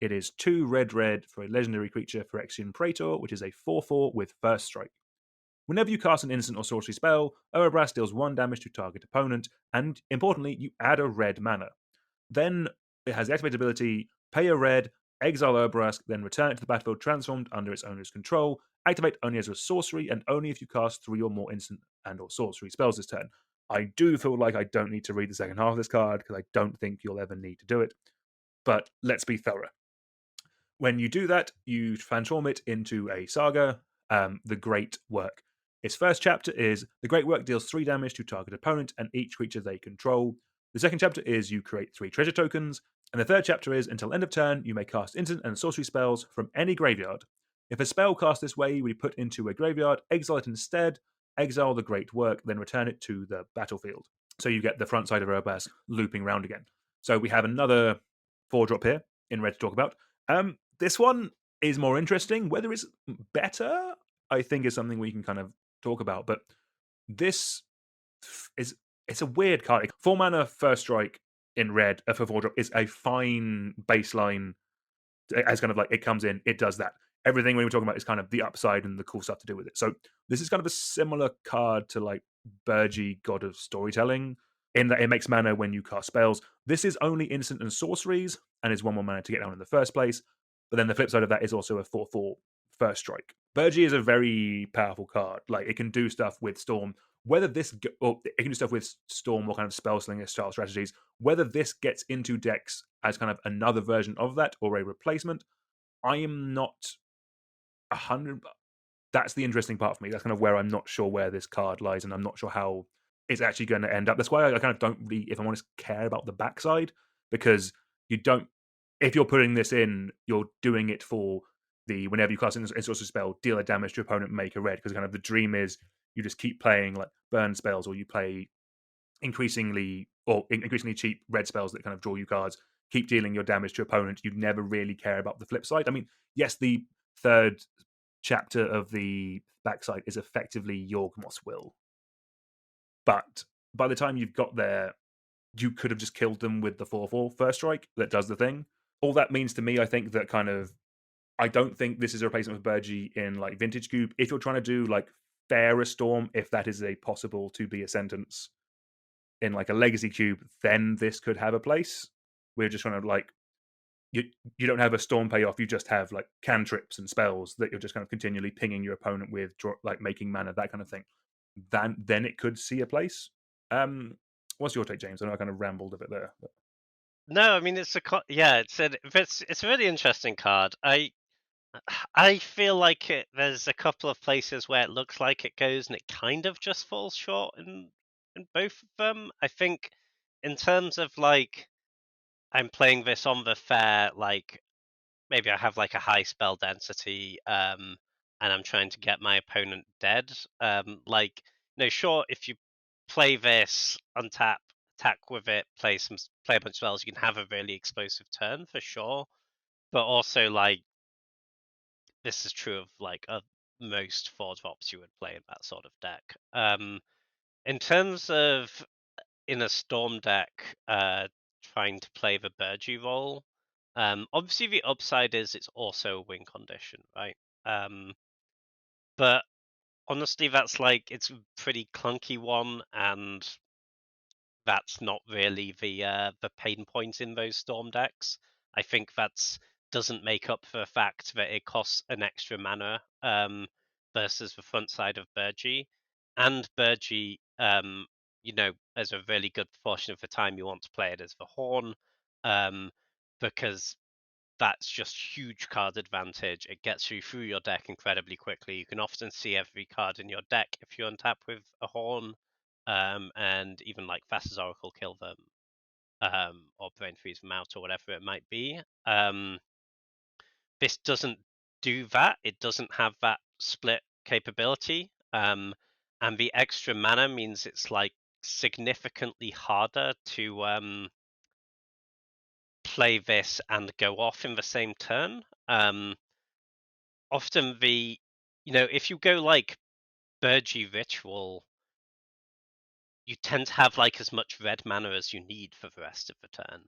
It is 2 red red for a legendary creature Phyrexian Praetor, which is a 4/4 with first strike. Whenever you cast an instant or sorcery spell, Urabrask deals 1 damage to target opponent, and importantly, you add a red mana. Then it has the activated ability pay a red, exile Urabrask, then return it to the battlefield transformed under its owner's control. Activate only as a sorcery, and only if you cast 3 or more instant and or sorcery spells this turn. I do feel like I don't need to read the second half of this card because I don't think you'll ever need to do it. But let's be thorough. When you do that, you transform it into a saga, the Great Work. Its first chapter is the Great Work deals 3 damage to target opponent and each creature they control. The second chapter is you create 3 treasure tokens. And the third chapter is until end of turn, you may cast instant and sorcery spells from any graveyard. If a spell cast this way we put into a graveyard, exile it instead, exile the Great Work, then return it to the battlefield. So you get the front side of Urbask looping round again. So we have another 4-drop here in red to talk about. This one is more interesting. Whether it's better, I think, is something we can kind of talk about. But this it's a weird card. 4 mana first strike in red for 4-drop is a fine baseline. As kind of like it comes in, it does that. Everything we were talking about is kind of the upside and the cool stuff to do with it. So this is kind of a similar card to like Burgi, God of Storytelling, in that it makes mana when you cast spells. This is only instant and sorceries, and is 1 more mana to get down in the first place. But then the flip side of that is also a 4/4 first strike. Burgi is a very powerful card. Like it can do stuff with Storm. Whether this or it can do stuff with Storm or kind of spell slinger style strategies. Whether this gets into decks as kind of another version of that or a replacement, I am not 100. That's the interesting part for me. That's kind of where I'm not sure where this card lies, and I'm not sure how it's actually going to end up. That's why I kind of don't really, if I'm honest, care about the backside because you don't. If you're putting this in, you're doing it for the whenever you cast an sorcery spell, deal a damage to your opponent, make a red. Because kind of the dream is you just keep playing like burn spells, or you play increasingly cheap red spells that kind of draw you cards. Keep dealing your damage to your opponent. You never really care about the flip side. I mean, yes, the third chapter of the backside is effectively Yorgmoth's will. But by the time you've got there, you could have just killed them with the 4/4 first strike that does the thing. All that means to me, I think that kind of I don't think this is a replacement for Burgi in like Vintage Cube. If you're trying to do like Fairer Storm, if that is a possible to be a sentence in like a Legacy Cube, then this could have a place. We're just trying to like you don't have a storm payoff. You just have like cantrips and spells that you're just kind of continually pinging your opponent with, like making mana, that kind of thing. Then it could see a place. What's your take, James? I know I kind of rambled a bit there. But... No, I mean it's a really interesting card. I feel like there's a couple of places where it looks like it goes, and it kind of just falls short in both of them. I think in terms of like I'm playing this on the fair, like maybe I have like a high spell density, and I'm trying to get my opponent dead. Like no, sure, if you play this, untap, attack with it, play a bunch of spells, you can have a really explosive turn for sure. But also, like, this is true of like most 4 drops you would play in that sort of deck. In terms of in a storm deck, trying to play the Burgee role, obviously the upside is it's also a win condition, right? But honestly, that's like it's a pretty clunky one, and that's not really the pain point in those storm decks. I think that's doesn't make up for the fact that it costs an extra mana versus the front side of Burgee. And Burgee, as a really good proportion of the time you want to play it as the Horn, um, because that's just huge card advantage. It gets you through your deck incredibly quickly. You can often see every card in your deck if you untap with a Horn, and even like Fast as Oracle kill them, or Brain Freeze them out, or whatever it might be. This doesn't do that. It doesn't have that split capability, and the extra mana means it's like significantly harder to play this and go off in the same turn. Often if you go like Burgee Ritual, you tend to have like as much red mana as you need for the rest of the turn.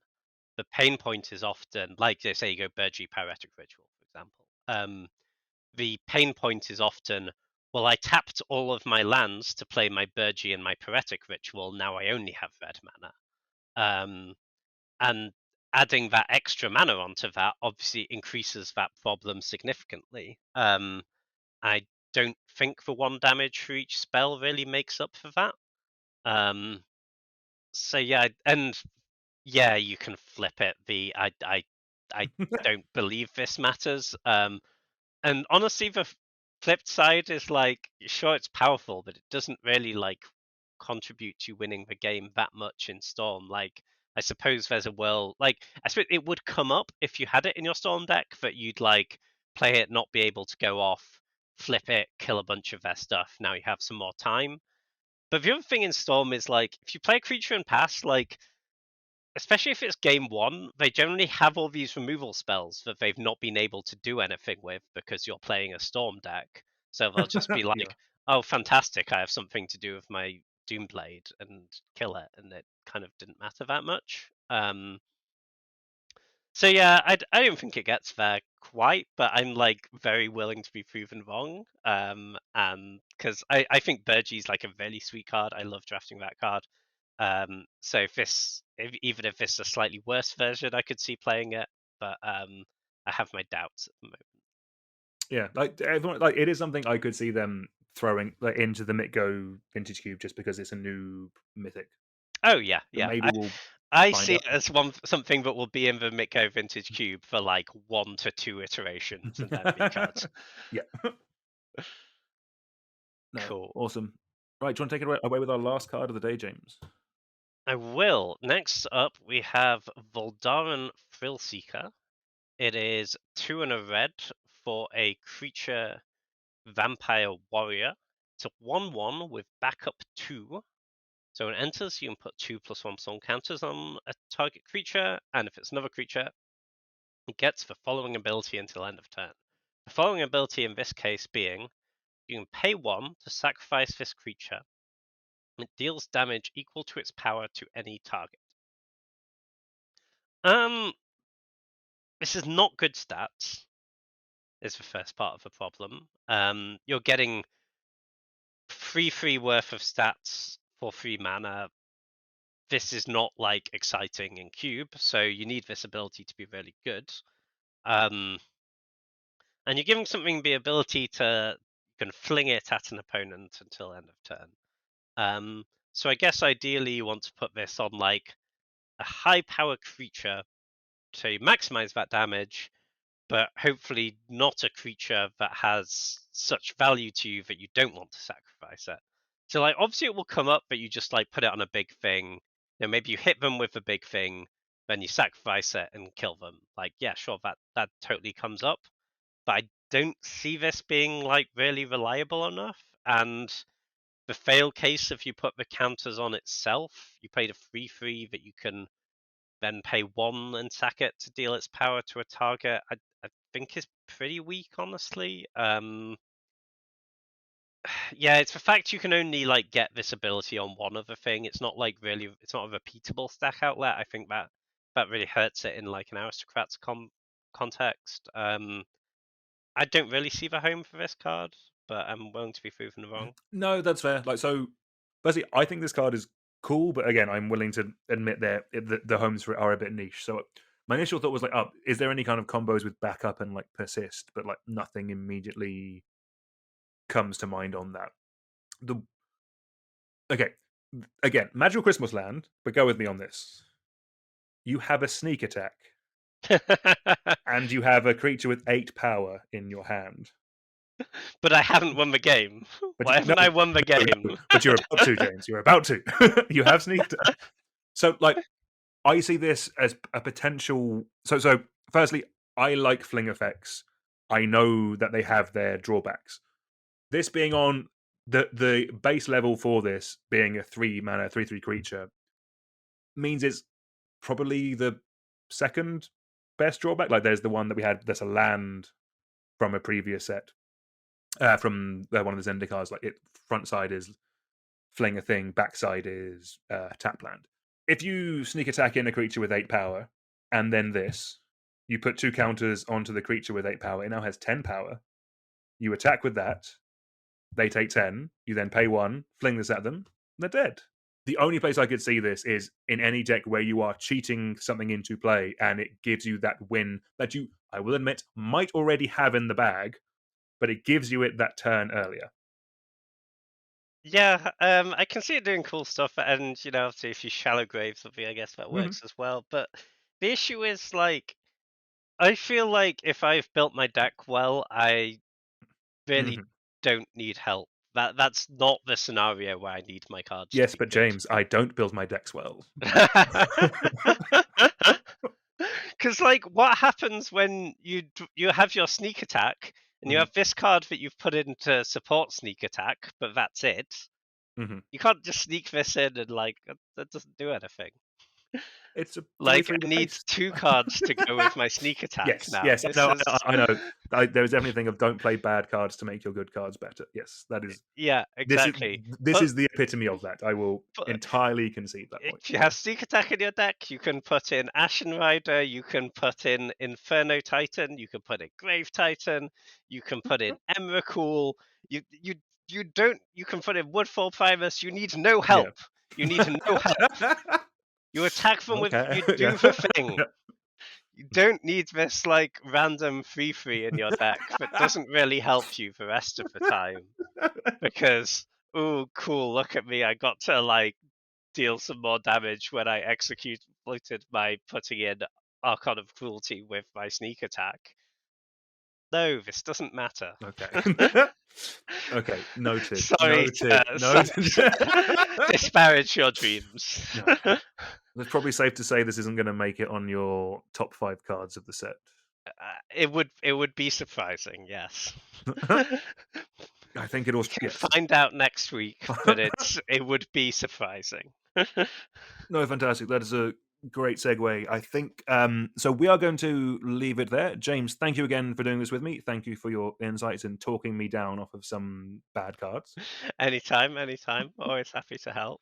The pain point is often, like they say, you go Burgee Pyretic Ritual, for example. The pain point is often, well, I tapped all of my lands to play my Burgee and my Pyretic Ritual. Now I only have red mana. And adding that extra mana onto that obviously increases that problem significantly. I don't think the 1 damage for each spell really makes up for that. So yeah, and yeah, you can flip it. I don't believe this matters. And honestly, the flipped side is like, sure, it's powerful, but it doesn't really like contribute to winning the game that much in Storm. Like, I suppose there's a world, like, I suppose it would come up if you had it in your Storm deck that you'd like play it, not be able to go off, flip it, kill a bunch of their stuff. Now you have some more time. But the other thing in Storm is like, if you play a creature and pass, like, especially if it's game 1, they generally have all these removal spells that they've not been able to do anything with because you're playing a Storm deck. So they'll just be Yeah. like, oh, fantastic, I have something to do with my Doomblade and kill it, and it kind of didn't matter that much. So yeah, I don't think it gets there quite, but I'm like very willing to be proven wrong. And because I think Burgee's like a really sweet card. I love drafting that card. So even if it's a slightly worse version, I could see playing it, but I have my doubts at the moment. Yeah, like everyone, like it is something I could see them throwing like into the Mitgo Vintage Cube just because it's a new mythic. Oh yeah, But yeah. maybe we'll I find see out. it as something that will be in the Mitko Vintage Cube for like 1 to 2 iterations and then be cut. Yeah. No, Cool. awesome. Right, do you want to take it away with our last card of the day, James? I will. Next up, we have Voldaren Thrillseeker. It is 2 and a red for a creature vampire warrior. It's a 1/1 with backup 2. So when it enters, you can put 2+1/+1 counters on a target creature, and if it's another creature, it gets the following ability until end of turn. The following ability in this case being, you can pay 1 to sacrifice this creature. It deals damage equal to its power to any target. Um, this is not good stats, is the first part of the problem. You're getting 3/3 worth of stats for 3 mana. This is not like exciting in Cube, so you need this ability to be really good. And you're giving something the ability to you can fling it at an opponent until end of turn. So I guess ideally you want to put this on like a high power creature to maximize that damage, but hopefully not a creature that has such value to you that you don't want to sacrifice it. So like obviously it will come up, but you just like put it on a big thing. Maybe you hit them with a big thing, then you sacrifice it and kill them. Like, yeah, sure, that totally comes up. But I don't see this being like really reliable enough. And the fail case, if you put the counters on itself, you paid a 3/3 that you can then pay 1 and sack it to deal its power to a target. I think is pretty weak, honestly. Yeah, it's the fact you can only like get this ability on one other thing. It's not like really, it's not a repeatable stack outlet. I think that really hurts it in like an aristocrats context. I don't really see the home for this card, but I'm willing to be proven wrong. No, that's fair. Like, so, firstly, I think this card is cool, but again, I'm willing to admit that the homes for it are a bit niche. So, my initial thought was like, oh, is there any kind of combos with backup and like persist? But like, nothing immediately comes to mind on that. The Okay, again, Magical Christmas Land, but go with me on this. You have a sneak attack, and you have a creature with 8 power in your hand. But I haven't won the game. But Why haven't I won the game? but you're about to, James. You're about to. You have sneak attack. So, like, I see this as a potential. So firstly, I like fling effects. I know that they have their drawbacks. This being on the base level for this being a 3-mana 3/3 creature means it's probably the second best drawback. Like, there's the one that we had. There's a land from a previous set, from one of the Zendikars. Like, it front side is fling a thing, backside is tap land. If you sneak attack in a creature with 8 power, and then this, you put 2 counters onto the creature with 8 power. It now has 10 power. You attack with that. They take 10. You then pay 1, fling this at them, and they're dead. The only place I could see this is in any deck where you are cheating something into play and it gives you that win that you, I will admit, might already have in the bag, but it gives you it that turn earlier. Yeah, I can see it doing cool stuff, and obviously if you shallow grave something, I guess that works as well. But the issue is like, I feel like if I've built my deck well, I really Mhm. don't need help. That's not the scenario where I need my cards to Yes, be but good. James, I don't build my decks well. Because like, what happens when you have your sneak attack and you Mhm, have this card that you've put in to support sneak attack, but that's it. mhm. You can't just sneak this in and like that doesn't do anything. It's a Like, 3/3 I with need haste. 2 cards to go with my sneak attack Yes, now. yes. This No, is I know. There's definitely a thing of don't play bad cards to make your good cards better. Yes, that is. yeah, This is exactly. this But is the epitome of that. I will but entirely concede that point. if you have sneak attack in your deck, you can put in Ashen Rider, you can put in Inferno Titan, you can put in Grave Titan, you can put in Emrakul. You can put in Woodfall Primus. You need no Yeah. help. You need no help. You attack them with, Okay. you Yeah. do the thing. You don't need this like random 3/3 in your deck that doesn't really help you the rest of the time. Because, oh cool, look at me, I got to like deal some more damage when I executed by putting in Archon of Cruelty with my sneak attack. No, this doesn't matter. Okay. Okay. Noted. Sorry Noted. Noted. disparage your dreams. No. It's probably safe to say this isn't going to make it on your top 5 cards of the set. It would be surprising, yes. I think it'll. We can Yes. find out next week, but it would be surprising. No, fantastic. That is a great segue. I think so. We are going to leave it there. James, thank you again for doing this with me. Thank you for your insights and talking me down off of some bad cards. Anytime, anytime. Always happy to help.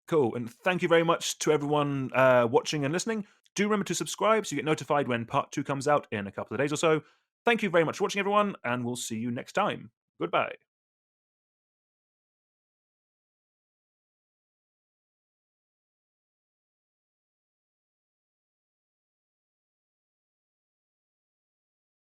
Cool. And thank you very much to everyone watching and listening. Do remember to subscribe so you get notified when part 2 comes out in a couple of days or so. Thank you very much for watching, everyone, and we'll see you next time. Goodbye.